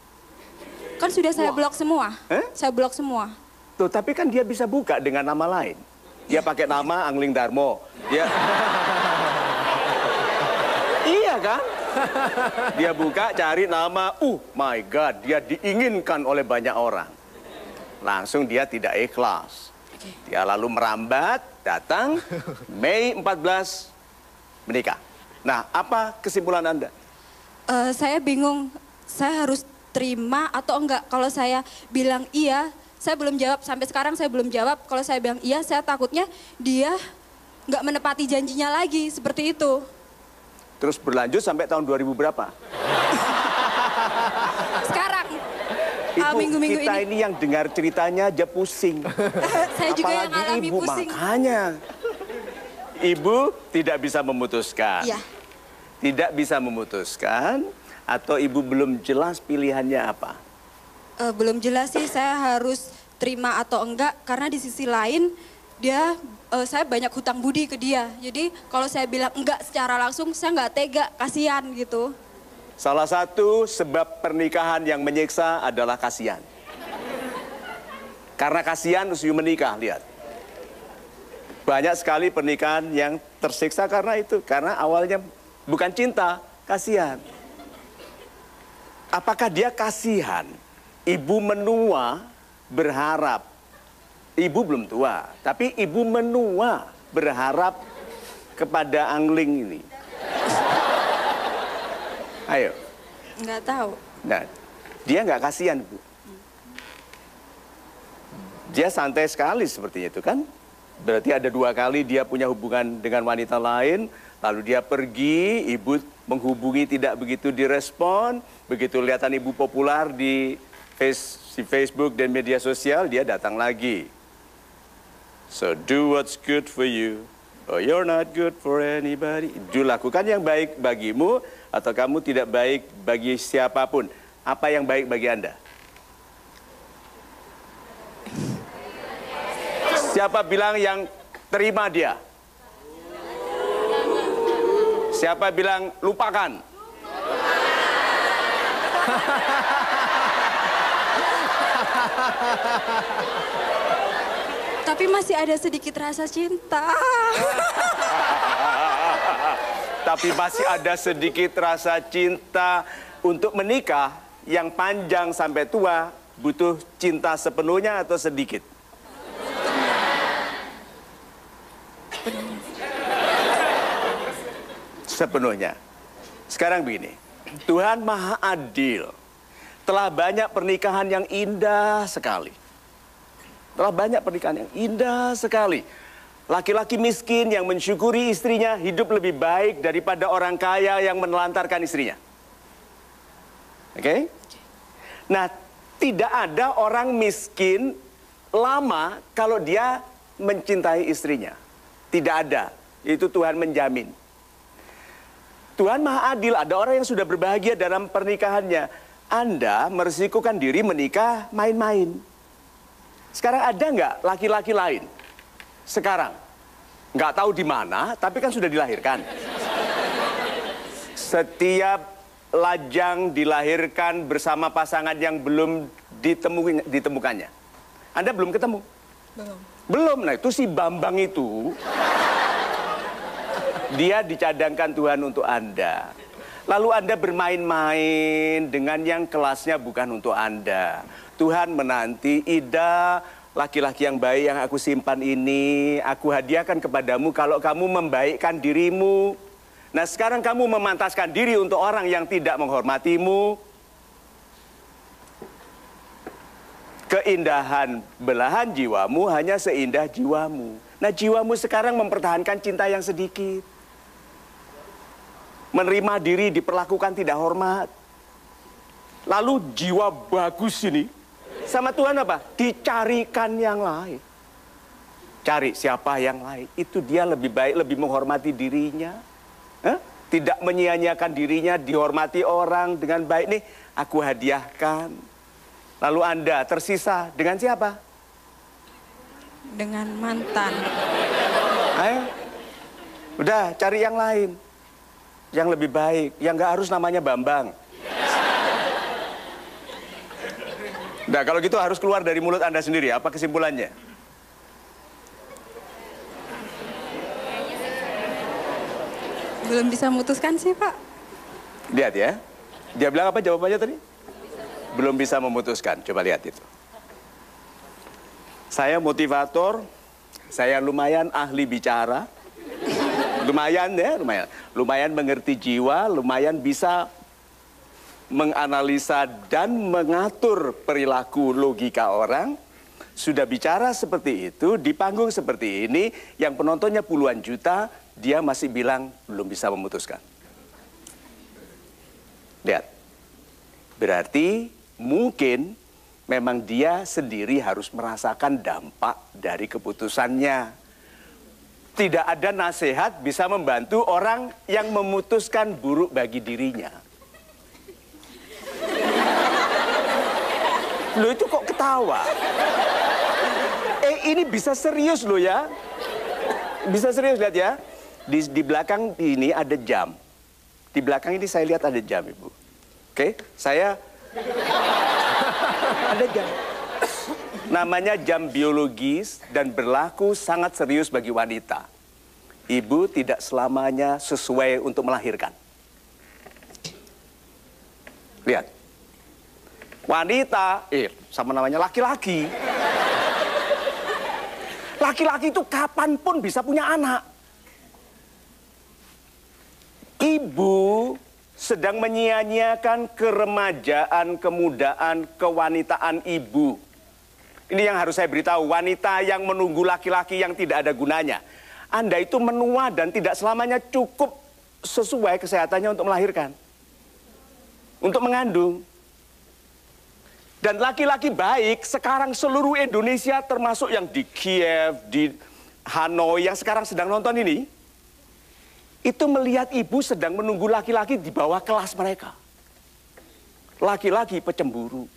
Kan sudah saya blok semua. Eh? Saya blok semua. Tuh, tapi kan dia bisa buka dengan nama lain. Dia pakai nama Angling Darmo. Dia... Iya kan? Dia buka cari nama, my God, dia diinginkan oleh banyak orang. Langsung dia tidak ikhlas. Dia lalu merambat, datang, Mei 14, menikah. Nah, apa kesimpulan Anda? Saya bingung, saya harus terima atau enggak. Kalau saya bilang iya, saya belum jawab. Sampai sekarang saya belum jawab. Kalau saya bilang iya, saya takutnya dia enggak menepati janjinya lagi, seperti itu. Terus berlanjut sampai tahun 2000 berapa? Sekarang, Itu minggu-minggu kita ini yang dengar ceritanya aja pusing. saya juga yang Apalagi alami ibu, pusing. makanya. Ibu tidak bisa memutuskan. Iya. Tidak bisa memutuskan atau ibu belum jelas pilihannya apa? Belum jelas sih saya harus terima atau enggak. Karena di sisi lain saya banyak hutang budi ke dia. Jadi kalau saya bilang enggak secara langsung, saya nggak tega, kasihan gitu. Salah satu sebab pernikahan yang menyiksa adalah kasihan. Karena kasihan usia menikah, lihat. Banyak sekali pernikahan yang tersiksa karena itu. Karena awalnya bukan cinta, kasihan. Apakah dia kasihan? Ibu menua berharap. Ibu belum tua, tapi ibu menua berharap kepada angling ini. Ayo. Nggak tahu. Nah, dia nggak kasihan, Bu. Dia santai sekali sepertinya itu kan. Berarti ada 2 kali dia punya hubungan dengan wanita lain, lalu dia pergi, ibu menghubungi tidak begitu direspon, begitu kelihatan ibu populer di Facebook dan media sosial, dia datang lagi. So do what's good for you, or you're not good for anybody. Lakukan yang baik bagimu, atau kamu tidak baik bagi siapapun. Apa yang baik bagi Anda? Siapa bilang yang terima dia? Siapa bilang lupakan? Tapi masih ada sedikit rasa cinta. Tapi masih ada sedikit rasa cinta. Untuk menikah yang panjang sampai tua, butuh cinta sepenuhnya atau sedikit? Sepenuhnya. Sekarang begini, Tuhan Maha Adil. Telah banyak pernikahan yang indah sekali. Telah banyak pernikahan yang indah sekali. Laki-laki miskin yang mensyukuri istrinya hidup lebih baik daripada orang kaya yang menelantarkan istrinya. Oke? Nah, tidak ada orang miskin lama kalau dia mencintai istrinya. Tidak ada. Itu Tuhan menjamin. Tuhan Maha Adil, ada orang yang sudah berbahagia dalam pernikahannya. Anda meresikukan diri menikah main-main. Sekarang ada nggak laki-laki lain? Sekarang. Nggak tahu di mana, tapi kan sudah dilahirkan. Setiap lajang dilahirkan bersama pasangan yang belum ditemukannya. Anda belum ketemu? Belum. Belum. Nah itu si Bambang itu, dia dicadangkan Tuhan untuk Anda. Lalu Anda bermain-main dengan yang kelasnya bukan untuk Anda. Tuhan menanti, Ida, laki-laki yang baik yang aku simpan ini, aku hadiahkan kepadamu kalau kamu membaikkan dirimu. Nah sekarang kamu memantaskan diri untuk orang yang tidak menghormatimu. Keindahan belahan jiwamu hanya seindah jiwamu. Nah jiwamu sekarang mempertahankan cinta yang sedikit. Menerima diri diperlakukan tidak hormat. Lalu jiwa bagus ini sama Tuhan apa? Dicarikan yang lain. Cari siapa yang lain. Itu dia lebih baik, lebih menghormati dirinya. Tidak menyia-nyiakan dirinya, dihormati orang dengan baik. Nih aku hadiahkan. Lalu Anda tersisa dengan siapa? Dengan mantan. Ayo. Udah cari yang lain. Yang lebih baik, yang nggak harus namanya Bambang. Nah kalau gitu harus keluar dari mulut Anda sendiri. Apa kesimpulannya? Belum bisa memutuskan sih, Pak. Lihat ya. Dia bilang apa jawabannya tadi? Belum bisa memutuskan. Coba lihat itu. Saya motivator. Saya lumayan ahli bicara. Lumayan ya, lumayan. Lumayan mengerti jiwa, lumayan bisa menganalisa dan mengatur perilaku logika orang. Sudah bicara seperti itu, di panggung seperti ini, yang penontonnya puluhan juta, dia masih bilang belum bisa memutuskan. Lihat. Berarti mungkin memang dia sendiri harus merasakan dampak dari keputusannya. Tidak ada nasihat bisa membantu orang yang memutuskan buruk bagi dirinya. Loh itu kok ketawa? Ini bisa serius loh ya. Bisa serius, lihat ya. Di belakang ini ada jam. Di belakang ini saya lihat ada jam, Ibu. Oke, saya ada jam. Namanya jam biologis dan berlaku sangat serius bagi wanita. Ibu tidak selamanya sesuai untuk melahirkan. Lihat. Wanita, sama namanya laki-laki. Laki-laki itu kapanpun bisa punya anak. Ibu sedang menyia-nyiakan keremajaan, kemudaan, kewanitaan ibu. Ini yang harus saya beritahu, wanita yang menunggu laki-laki yang tidak ada gunanya. Anda itu menua dan tidak selamanya cukup sesuai kesehatannya untuk melahirkan. Untuk mengandung. Dan laki-laki baik sekarang seluruh Indonesia termasuk yang di Kiev, di Hanoi yang sekarang sedang nonton ini. Itu melihat ibu sedang menunggu laki-laki di bawah kelas mereka. Laki-laki pecemburu.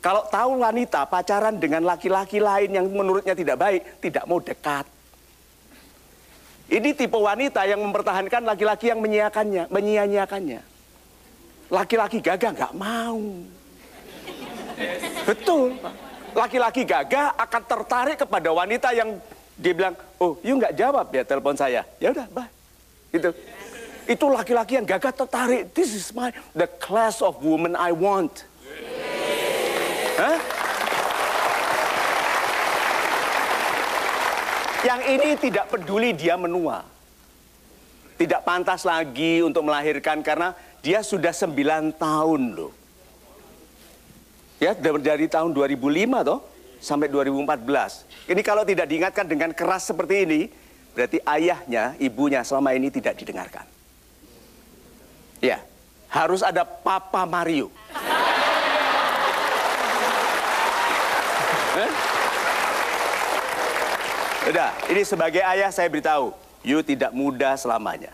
Kalau tahu wanita pacaran dengan laki-laki lain yang menurutnya tidak baik, tidak mau dekat. Ini tipe wanita yang mempertahankan laki-laki yang menyia-nyiakannya. Laki-laki gagah nggak mau. Betul. Laki-laki gagah akan tertarik kepada wanita yang dia bilang, oh, you nggak jawab ya telepon saya. Ya udah, bye. Gitu. Itu laki-laki yang gagah tertarik. This is the class of woman I want. Hah? Yang ini tidak peduli dia menua. Tidak pantas lagi untuk melahirkan karena dia sudah 9 tahun loh. Ya, dari tahun 2005 toh sampai 2014. Ini kalau tidak diingatkan dengan keras seperti ini, berarti ayahnya, ibunya selama ini tidak didengarkan. Ya, harus ada Papa Mario. Udah, ini sebagai ayah saya beritahu, you tidak muda selamanya.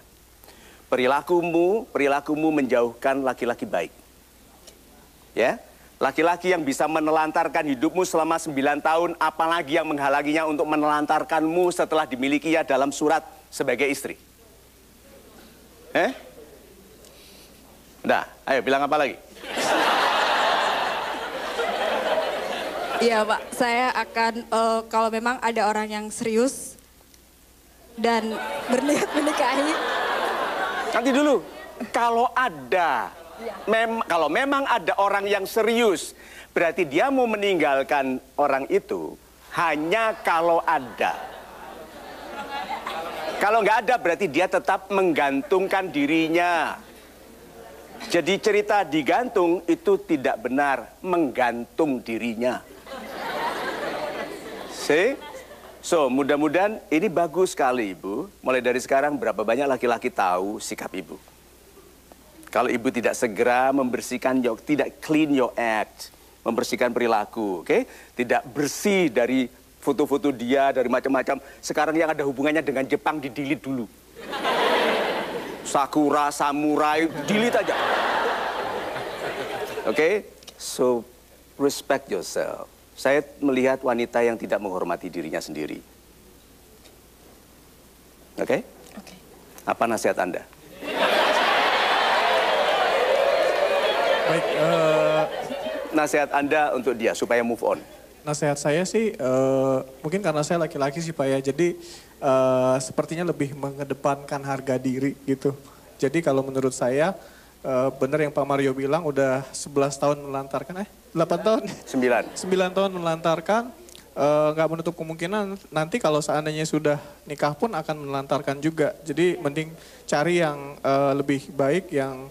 Perilakumu menjauhkan laki-laki baik. Ya, laki-laki yang bisa menelantarkan hidupmu selama 9 tahun, apalagi yang menghalanginya untuk menelantarkanmu setelah dimilikinya dalam surat sebagai istri. Udah, ayo bilang apa lagi? Iya Pak, saya akan kalau memang ada orang yang serius dan berniat menikahi. Nanti dulu, kalau memang ada orang yang serius, berarti dia mau meninggalkan orang itu hanya kalau ada. Kalau nggak ada, berarti dia tetap menggantungkan dirinya. Jadi cerita digantung itu tidak benar, menggantung dirinya. See? So, mudah-mudahan ini bagus sekali Ibu. Mulai dari sekarang berapa banyak laki-laki tahu sikap Ibu. Kalau Ibu tidak segera membersihkan, tidak clean your act, membersihkan perilaku, oke? Tidak bersih dari foto-foto dia, dari macam-macam. Sekarang yang ada hubungannya dengan Jepang di-delete dulu. Sakura, samurai, delete aja. Oke? So, respect yourself. Saya melihat wanita yang tidak menghormati dirinya sendiri. Oke? Oke. Apa nasihat Anda? Baik, Nasihat Anda untuk dia supaya move on. nasihat saya sih mungkin karena saya laki-laki sih Pak ya, jadi sepertinya lebih mengedepankan harga diri gitu. Jadi kalau menurut saya benar yang Pak Mario bilang udah 11 tahun melantarkan, 8 tahun? 9 tahun melantarkan, nggak menutup kemungkinan nanti kalau seandainya sudah nikah pun akan melantarkan juga. Jadi mending cari yang lebih baik yang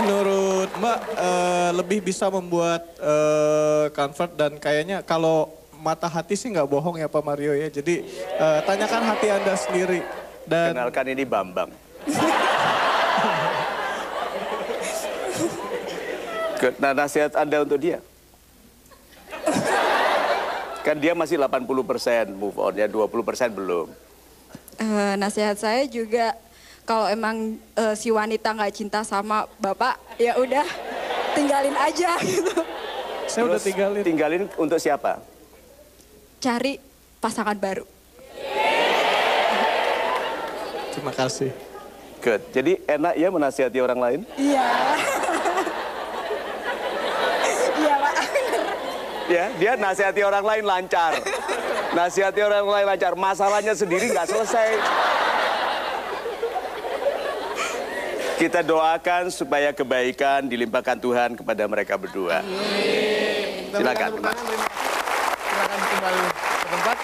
menurut Mbak lebih bisa membuat comfort dan kayaknya kalau mata hati sih nggak bohong ya Pak Mario ya. Jadi tanyakan hati Anda sendiri. Dan kenalkan ini Bambang. Nah, nasihat Anda untuk dia? Kan dia masih 80% move on ya, 20% belum. Nasihat saya juga kalau emang si wanita nggak cinta sama bapak, ya udah tinggalin aja gitu. Saya udah tinggalin. Tinggalin untuk siapa? Cari pasangan baru. Terima kasih. Good. Jadi enak ya menasihati orang lain? Iya. Iya, Pak. Ya, dia nasihati orang lain lancar. Nasihati orang lain lancar. Masalahnya sendiri nggak selesai. Kita doakan supaya kebaikan dilimpahkan Tuhan kepada mereka berdua. Silakan. Silakan kembali ke tempat.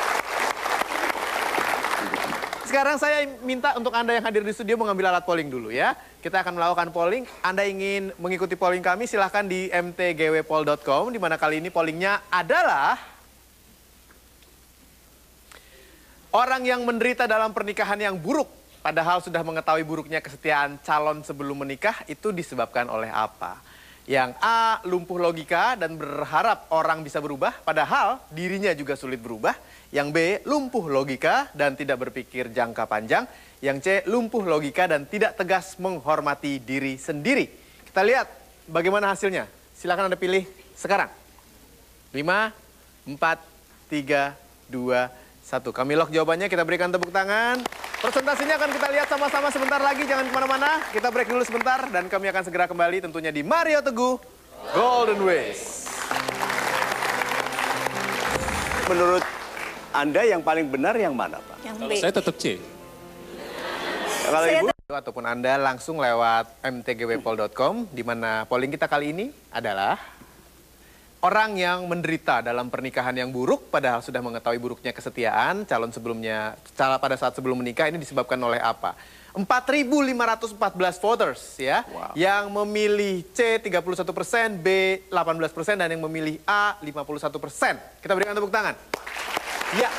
Sekarang saya minta untuk Anda yang hadir di studio mengambil alat polling dulu ya. Kita akan melakukan polling. Anda ingin mengikuti polling kami silahkan di mtgwpol.com. Di mana kali ini pollingnya adalah orang yang menderita dalam pernikahan yang buruk padahal sudah mengetahui buruknya kesetiaan calon sebelum menikah itu disebabkan oleh apa? Yang A, lumpuh logika dan berharap orang bisa berubah, padahal dirinya juga sulit berubah. Yang B, lumpuh logika dan tidak berpikir jangka panjang. Yang C, lumpuh logika dan tidak tegas menghormati diri sendiri. Kita lihat bagaimana hasilnya. Silakan Anda pilih sekarang. 5, 4, 3, 2, 1. Kami lock jawabannya, kita berikan tepuk tangan. Presentasinya akan kita lihat sama-sama sebentar lagi, jangan kemana-mana. Kita break dulu sebentar dan kami akan segera kembali tentunya di Mario Teguh Golden Ways. Menurut Anda yang paling benar yang mana, Pak? Yang Kalau saya tetap C. Kalau Ibu? Ataupun Anda langsung lewat mtgwpol.com, di mana polling kita kali ini adalah orang yang menderita dalam pernikahan yang buruk padahal sudah mengetahui buruknya kesetiaan calon sebelumnya pada saat sebelum menikah ini disebabkan oleh apa? 4.514 voters ya, yang memilih C 31%, B 18% dan yang memilih A 51%. Kita berikan tepuk tangan. Ya.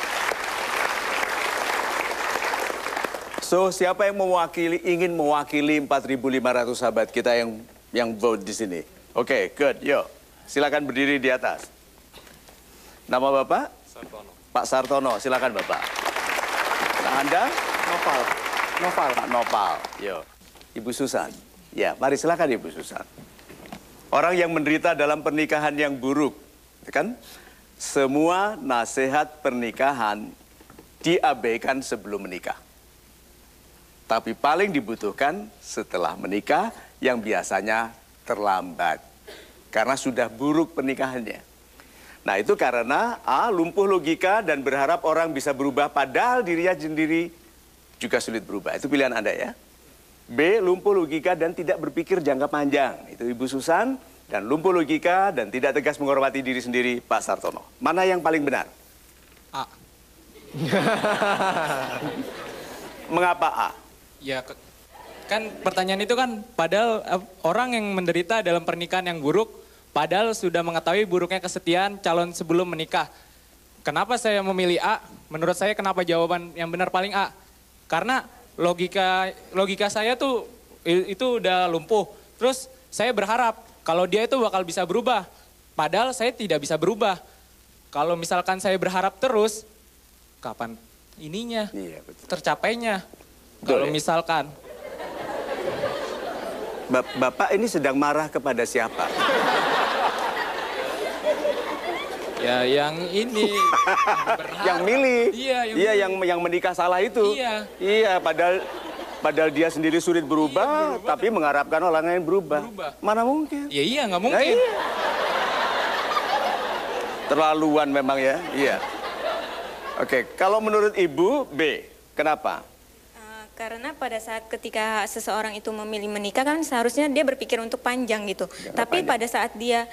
So, siapa yang ingin mewakili 4.500 sahabat kita yang vote di sini? Oke, good, yuk. Silakan berdiri di atas. Nama Bapak? Sartono. Pak Sartono, silakan Bapak. Nah, Anda? Noval. Pak Nopal. Yo. Ibu Susan. Ya, mari silakan Ibu Susan. Orang yang menderita dalam pernikahan yang buruk, kan? Semua nasihat pernikahan diabaikan sebelum menikah. Tapi paling dibutuhkan setelah menikah yang biasanya terlambat. Karena sudah buruk pernikahannya. Nah, itu karena A, lumpuh logika dan berharap orang bisa berubah padahal dirinya sendiri juga sulit berubah. Itu pilihan Anda ya. B, lumpuh logika dan tidak berpikir jangka panjang. Itu Ibu Susan. Dan lumpuh logika dan tidak tegas menghormati diri sendiri, Pak Sartono. Mana yang paling benar? A. Mengapa A? Ya, kan pertanyaan itu kan padahal orang yang menderita dalam pernikahan yang buruk, padahal sudah mengetahui buruknya kesetiaan calon sebelum menikah. Kenapa saya memilih A? Menurut saya kenapa jawaban yang benar paling A? Karena logika saya tuh itu udah lumpuh. Terus saya berharap kalau dia itu bakal bisa berubah. Padahal saya tidak bisa berubah. Kalau misalkan saya berharap terus, kapan ininya Iya, betul. tercapainya? Betul, Kalau ya? misalkan Bapak ini sedang marah kepada siapa? ya yang ini Yang milih. Iya, yang yang menikah salah itu. Iya. Iya, padahal dia sendiri sulit berubah, tapi mengharapkan orang lain berubah. Mana mungkin? ya iya nggak Nah, mungkin. iya. Terlaluan memang ya. Iya. Oke, kalau menurut Ibu B, kenapa? Karena pada saat ketika seseorang itu memilih menikah kan seharusnya dia berpikir untuk panjang gitu. Tapi pada saat dia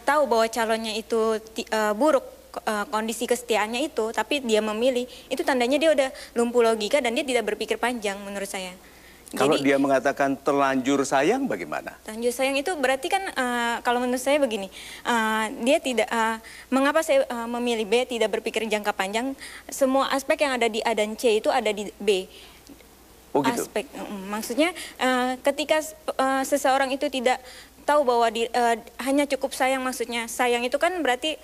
tahu bahwa calonnya itu buruk kondisi kesetiaannya itu, tapi dia memilih, itu tandanya dia udah lumpuh logika dan dia tidak berpikir panjang menurut saya. Kalau Jadi, dia mengatakan terlanjur sayang bagaimana? lanjut sayang itu berarti kan kalau menurut saya begini, dia tidak, mengapa saya memilih B tidak berpikir jangka panjang, semua aspek yang ada di A dan C itu ada di B. Oh gitu? Aspek, maksudnya ketika seseorang itu tidak tahu bahwa hanya cukup sayang, maksudnya sayang itu kan berarti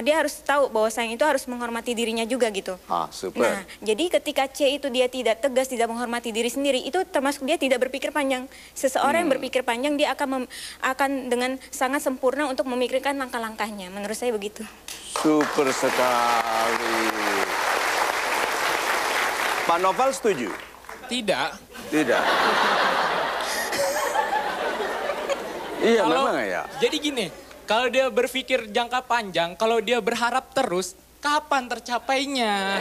dia harus tahu bahwa sayang itu harus menghormati dirinya juga gitu. Super. Nah, jadi ketika C itu dia tidak tegas, tidak menghormati diri sendiri, itu termasuk dia tidak berpikir panjang. Seseorang yang berpikir panjang, dia akan dengan sangat sempurna untuk memikirkan langkah-langkahnya. Menurut saya begitu. Super sekali. Pak Noval setuju? Tidak. Tidak. Iya, Kalau- memang ya. Jadi gini, kalau dia berpikir jangka panjang, kalau dia berharap terus, kapan tercapainya?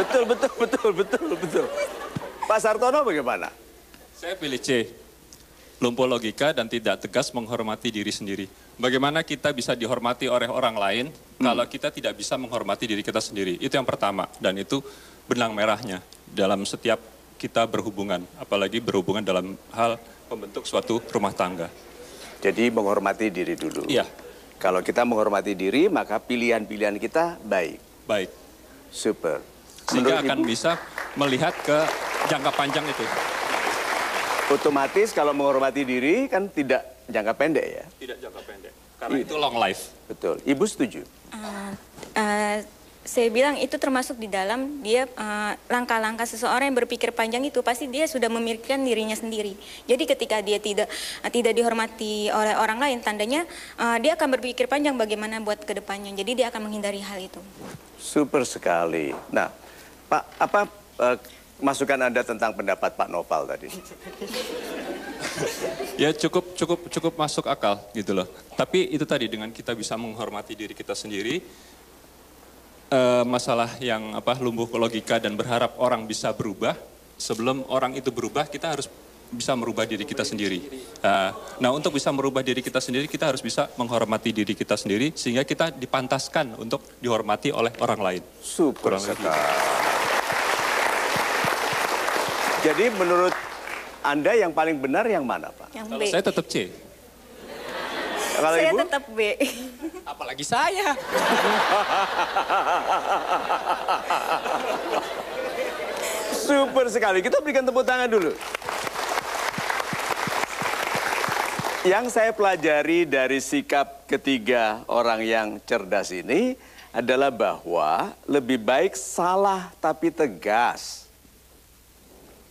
Betul. Pak Sartono bagaimana? Saya pilih C. Lumpuh logika dan tidak tegas menghormati diri sendiri. Bagaimana kita bisa dihormati oleh orang lain kalau kita tidak bisa menghormati diri kita sendiri? Itu yang pertama. Dan itu benang merahnya dalam setiap kita berhubungan. Apalagi berhubungan dalam hal membentuk suatu rumah tangga. Jadi menghormati diri dulu. Iya. Kalau kita menghormati diri, maka pilihan-pilihan kita baik. Baik. Super. Sehingga Menurut akan Ibu, bisa melihat ke jangka panjang itu. otomatis kalau menghormati diri kan tidak jangka pendek ya. Tidak jangka pendek. Karena itu long life. Betul. Ibu setuju? Saya bilang itu termasuk di dalam dia langkah-langkah seseorang yang berpikir panjang itu pasti dia sudah memikirkan dirinya sendiri. Jadi ketika dia tidak dihormati oleh orang lain, tandanya dia akan berpikir panjang bagaimana buat kedepannya. Jadi dia akan menghindari hal itu. Super sekali. Nah, Pak, apa masukan Anda tentang pendapat Pak Noval tadi? Ya cukup masuk akal gitu loh. Tapi itu tadi dengan kita bisa menghormati diri kita sendiri, masalah yang lumpuh logika dan berharap orang bisa berubah, sebelum orang itu berubah kita harus bisa merubah diri kita sendiri. Nah untuk bisa merubah diri kita sendiri kita harus bisa menghormati diri kita sendiri sehingga kita dipantaskan untuk dihormati oleh orang lain. Super sekali. Jadi menurut Anda yang paling benar yang mana, Pak? Yang B. Kalau saya tetap C. Kalau Saya Ibu? tetap B. Apalagi saya. Super sekali. Kita berikan tepuk tangan dulu. Yang saya pelajari dari sikap ketiga orang yang cerdas ini adalah bahwa lebih baik salah tapi tegas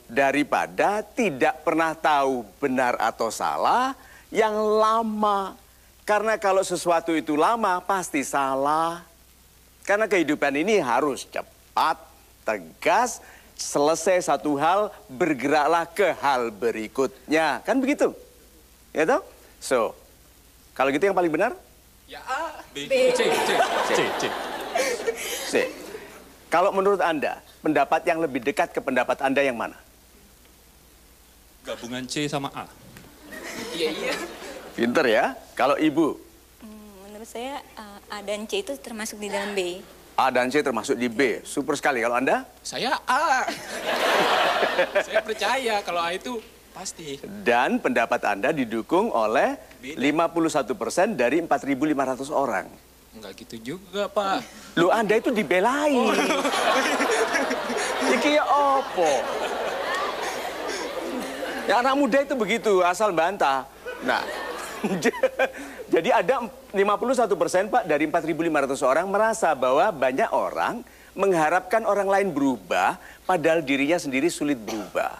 daripada tidak pernah tahu benar atau salah yang lama. Karena kalau sesuatu itu lama pasti salah. Karena kehidupan ini harus cepat, tegas, selesai satu hal, bergeraklah ke hal berikutnya. Kan begitu? Ya toh? So, kalau gitu yang paling benar? Ya A. B. B. C. C. Kalau menurut Anda, pendapat yang lebih dekat ke pendapat Anda yang mana? Gabungan C sama A. Iya. Pinter ya. Kalau Ibu, Menurut saya A dan C itu termasuk di dalam B. A dan C termasuk di B. Super sekali. Kalau Anda? Saya A. Saya percaya kalau A itu pasti. Dan pendapat Anda didukung oleh 51% dari 4.500 orang. Enggak gitu juga, Pak. Lu Anda itu dibelain. Iki ya opo? Ya anak muda itu begitu, asal bantah. Nah, jadi ada 51% Pak dari 4.500 orang merasa bahwa banyak orang mengharapkan orang lain berubah, padahal dirinya sendiri sulit berubah.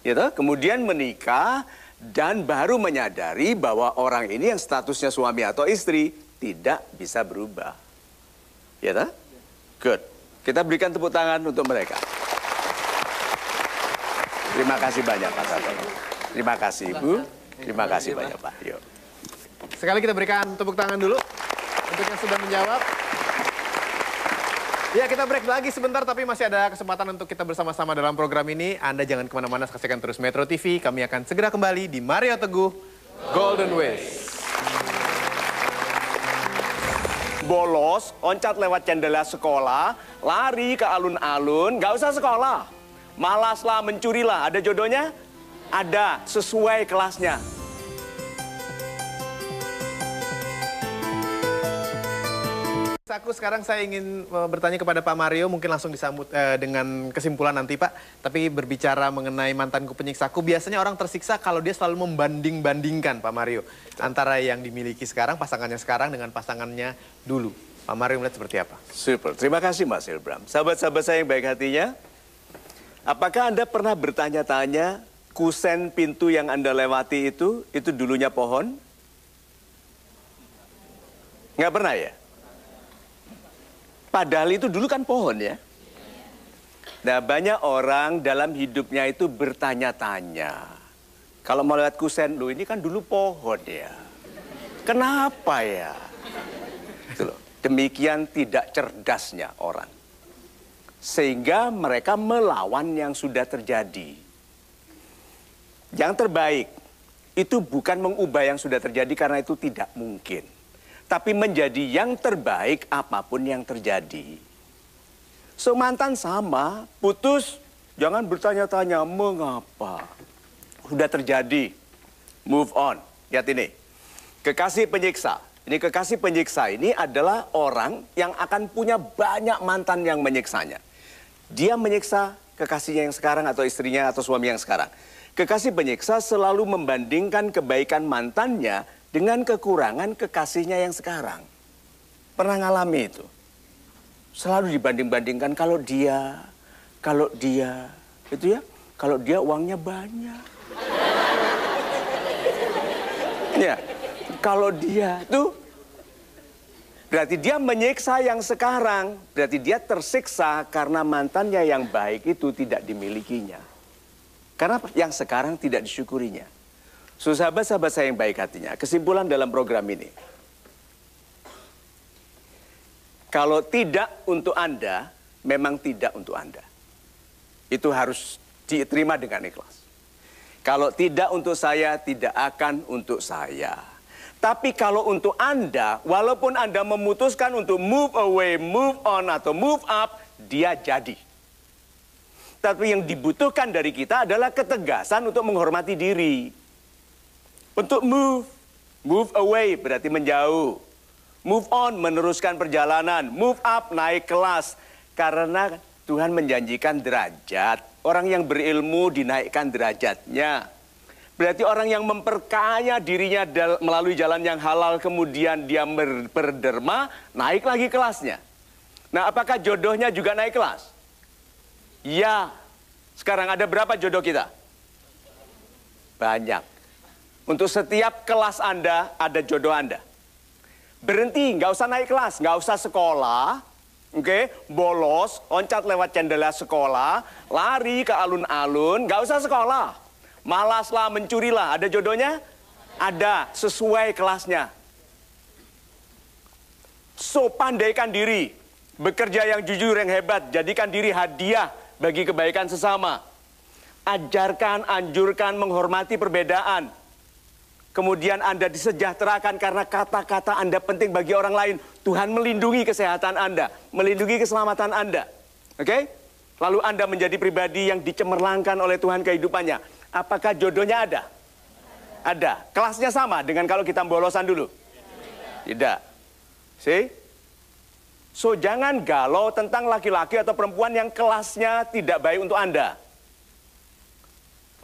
Gitu? Kemudian menikah dan baru menyadari bahwa orang ini yang statusnya suami atau istri tidak bisa berubah. Ya toh? Good. Kita berikan tepuk tangan untuk mereka. Terima kasih banyak Pak Sartono. Terima kasih Ibu. Terima kasih banyak Pak. Yuk. Sekali kita berikan tepuk tangan dulu untuk yang sudah menjawab. Ya, kita break lagi sebentar, tapi masih ada kesempatan untuk kita bersama-sama dalam program ini. Anda jangan kemana-mana, saksikan terus Metro TV. Kami akan segera kembali di Mario Teguh Golden Ways. Bolos, loncat lewat jendela sekolah, lari ke alun-alun, nggak usah sekolah. Malaslah, mencurilah. Ada jodohnya? Ada, sesuai kelasnya. Aku sekarang saya ingin bertanya kepada Pak Mario, mungkin langsung disambut dengan kesimpulan nanti Pak. Tapi berbicara mengenai mantanku penyiksaku, biasanya orang tersiksa kalau dia selalu membanding-bandingkan Pak Mario. Antara yang dimiliki sekarang, pasangannya sekarang dengan pasangannya dulu. Pak Mario melihat seperti apa? Super, terima kasih Mas Hilbram. Sahabat-sahabat saya yang baik hatinya, apakah Anda pernah bertanya-tanya kusen pintu yang Anda lewati itu dulunya pohon? Nggak pernah ya? Padahal itu dulu kan pohon ya. Nah, banyak orang dalam hidupnya itu bertanya-tanya. Kalau mau lewat kusen, loh ini kan dulu pohon ya. Kenapa ya? Itu loh. Demikian tidak cerdasnya orang. Sehingga mereka melawan yang sudah terjadi. Yang terbaik itu bukan mengubah yang sudah terjadi karena itu tidak mungkin. Tapi menjadi yang terbaik apapun yang terjadi. So mantan sama, putus, jangan bertanya-tanya mengapa. Sudah terjadi, move on. Lihat ini, kekasih penyiksa. Ini kekasih penyiksa ini adalah orang yang akan punya banyak mantan yang menyiksanya. Dia menyiksa kekasihnya yang sekarang atau istrinya atau suami yang sekarang. Kekasih penyiksa selalu membandingkan kebaikan mantannya dengan kekurangan kekasihnya yang sekarang. Pernah ngalami itu? Selalu dibanding-bandingkan kalau dia, itu ya, kalau dia uangnya banyak. Ya, kalau dia tuh, berarti dia menyiksa yang sekarang, berarti dia tersiksa karena mantannya yang baik itu tidak dimilikinya. Karena yang sekarang tidak disyukurinya. So, sahabat-sahabat saya yang baik hatinya, kesimpulan dalam program ini. Kalau tidak untuk Anda, memang tidak untuk Anda. Itu harus diterima dengan ikhlas. Kalau tidak untuk saya, tidak akan untuk saya. Tapi kalau untuk Anda, walaupun Anda memutuskan untuk move away, move on, atau move up, dia jadi. Tapi yang dibutuhkan dari kita adalah ketegasan untuk menghormati diri. Untuk move away berarti menjauh. Move on, meneruskan perjalanan. Move up, naik kelas. Karena Tuhan menjanjikan derajat. Orang yang berilmu dinaikkan derajatnya. Berarti orang yang memperkaya dirinya melalui jalan yang halal, kemudian dia berderma, naik lagi kelasnya. Nah, apakah jodohnya juga naik kelas? Ya. Sekarang ada berapa jodoh kita? Banyak. Untuk setiap kelas Anda, ada jodoh Anda. Berhenti, nggak usah naik kelas, nggak usah sekolah. Oke, bolos, loncat lewat jendela sekolah, lari ke alun-alun, nggak usah sekolah. Malaslah, mencurilah, ada jodohnya? Ada, sesuai kelasnya. So, pandaikan diri. Bekerja yang jujur, yang hebat, jadikan diri hadiah bagi kebaikan sesama. Ajarkan, anjurkan, menghormati perbedaan. Kemudian Anda disejahterakan karena kata-kata Anda penting bagi orang lain. Tuhan melindungi kesehatan Anda, melindungi keselamatan Anda. Oke? Lalu Anda menjadi pribadi yang dicemerlangkan oleh Tuhan kehidupannya. Apakah jodohnya ada? Ada. Kelasnya sama dengan kalau kita bolosan dulu? Tidak. See? So, jangan galau tentang laki-laki atau perempuan yang kelasnya tidak baik untuk Anda.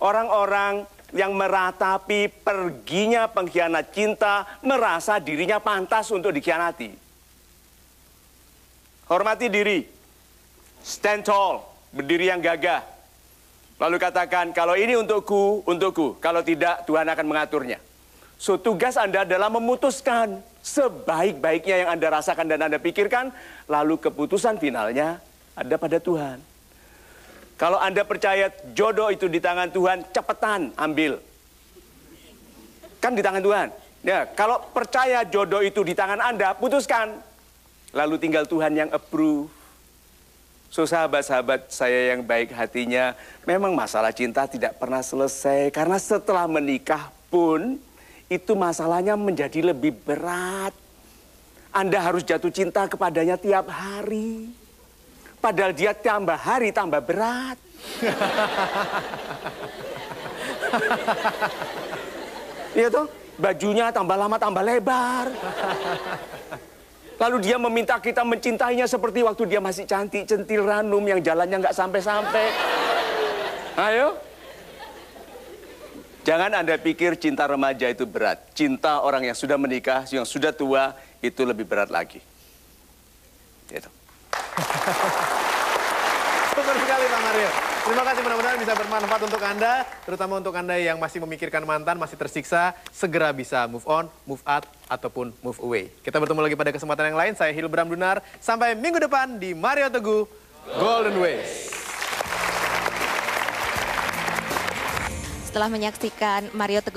Orang-orang yang meratapi perginya pengkhianat cinta, merasa dirinya pantas untuk dikhianati. Hormati diri. Stand tall, berdiri yang gagah. Lalu katakan, kalau ini untukku, untukku. Kalau tidak, Tuhan akan mengaturnya. So, tugas Anda adalah memutuskan sebaik-baiknya yang Anda rasakan dan Anda pikirkan, lalu keputusan finalnya ada pada Tuhan. Kalau Anda percaya jodoh itu di tangan Tuhan, cepetan ambil. Kan di tangan Tuhan. Ya, kalau percaya jodoh itu di tangan Anda, putuskan. Lalu tinggal Tuhan yang approve. So, sahabat-sahabat saya yang baik hatinya, memang masalah cinta tidak pernah selesai. Karena setelah menikah pun, itu masalahnya menjadi lebih berat. Anda harus jatuh cinta kepadanya tiap hari. Padahal dia tambah hari tambah berat. Iya toh? Bajunya tambah lama tambah lebar. Lalu dia meminta kita mencintainya seperti waktu dia masih cantik, centil, ranum, yang jalannya nggak sampai-sampai. Ayo. Jangan Anda pikir cinta remaja itu berat. Cinta orang yang sudah menikah, yang sudah tua, itu lebih berat lagi. Gitu. Syukur sekali Pak Mario. Terima kasih, mudah-mudahan bisa bermanfaat untuk Anda, terutama untuk Anda yang masih memikirkan mantan, masih tersiksa, segera bisa move on, move out, ataupun move away. Kita bertemu lagi pada kesempatan yang lain, saya Hilbram Dunar, sampai minggu depan di Mario Teguh Golden Ways. Setelah menyaksikan Mario Teguh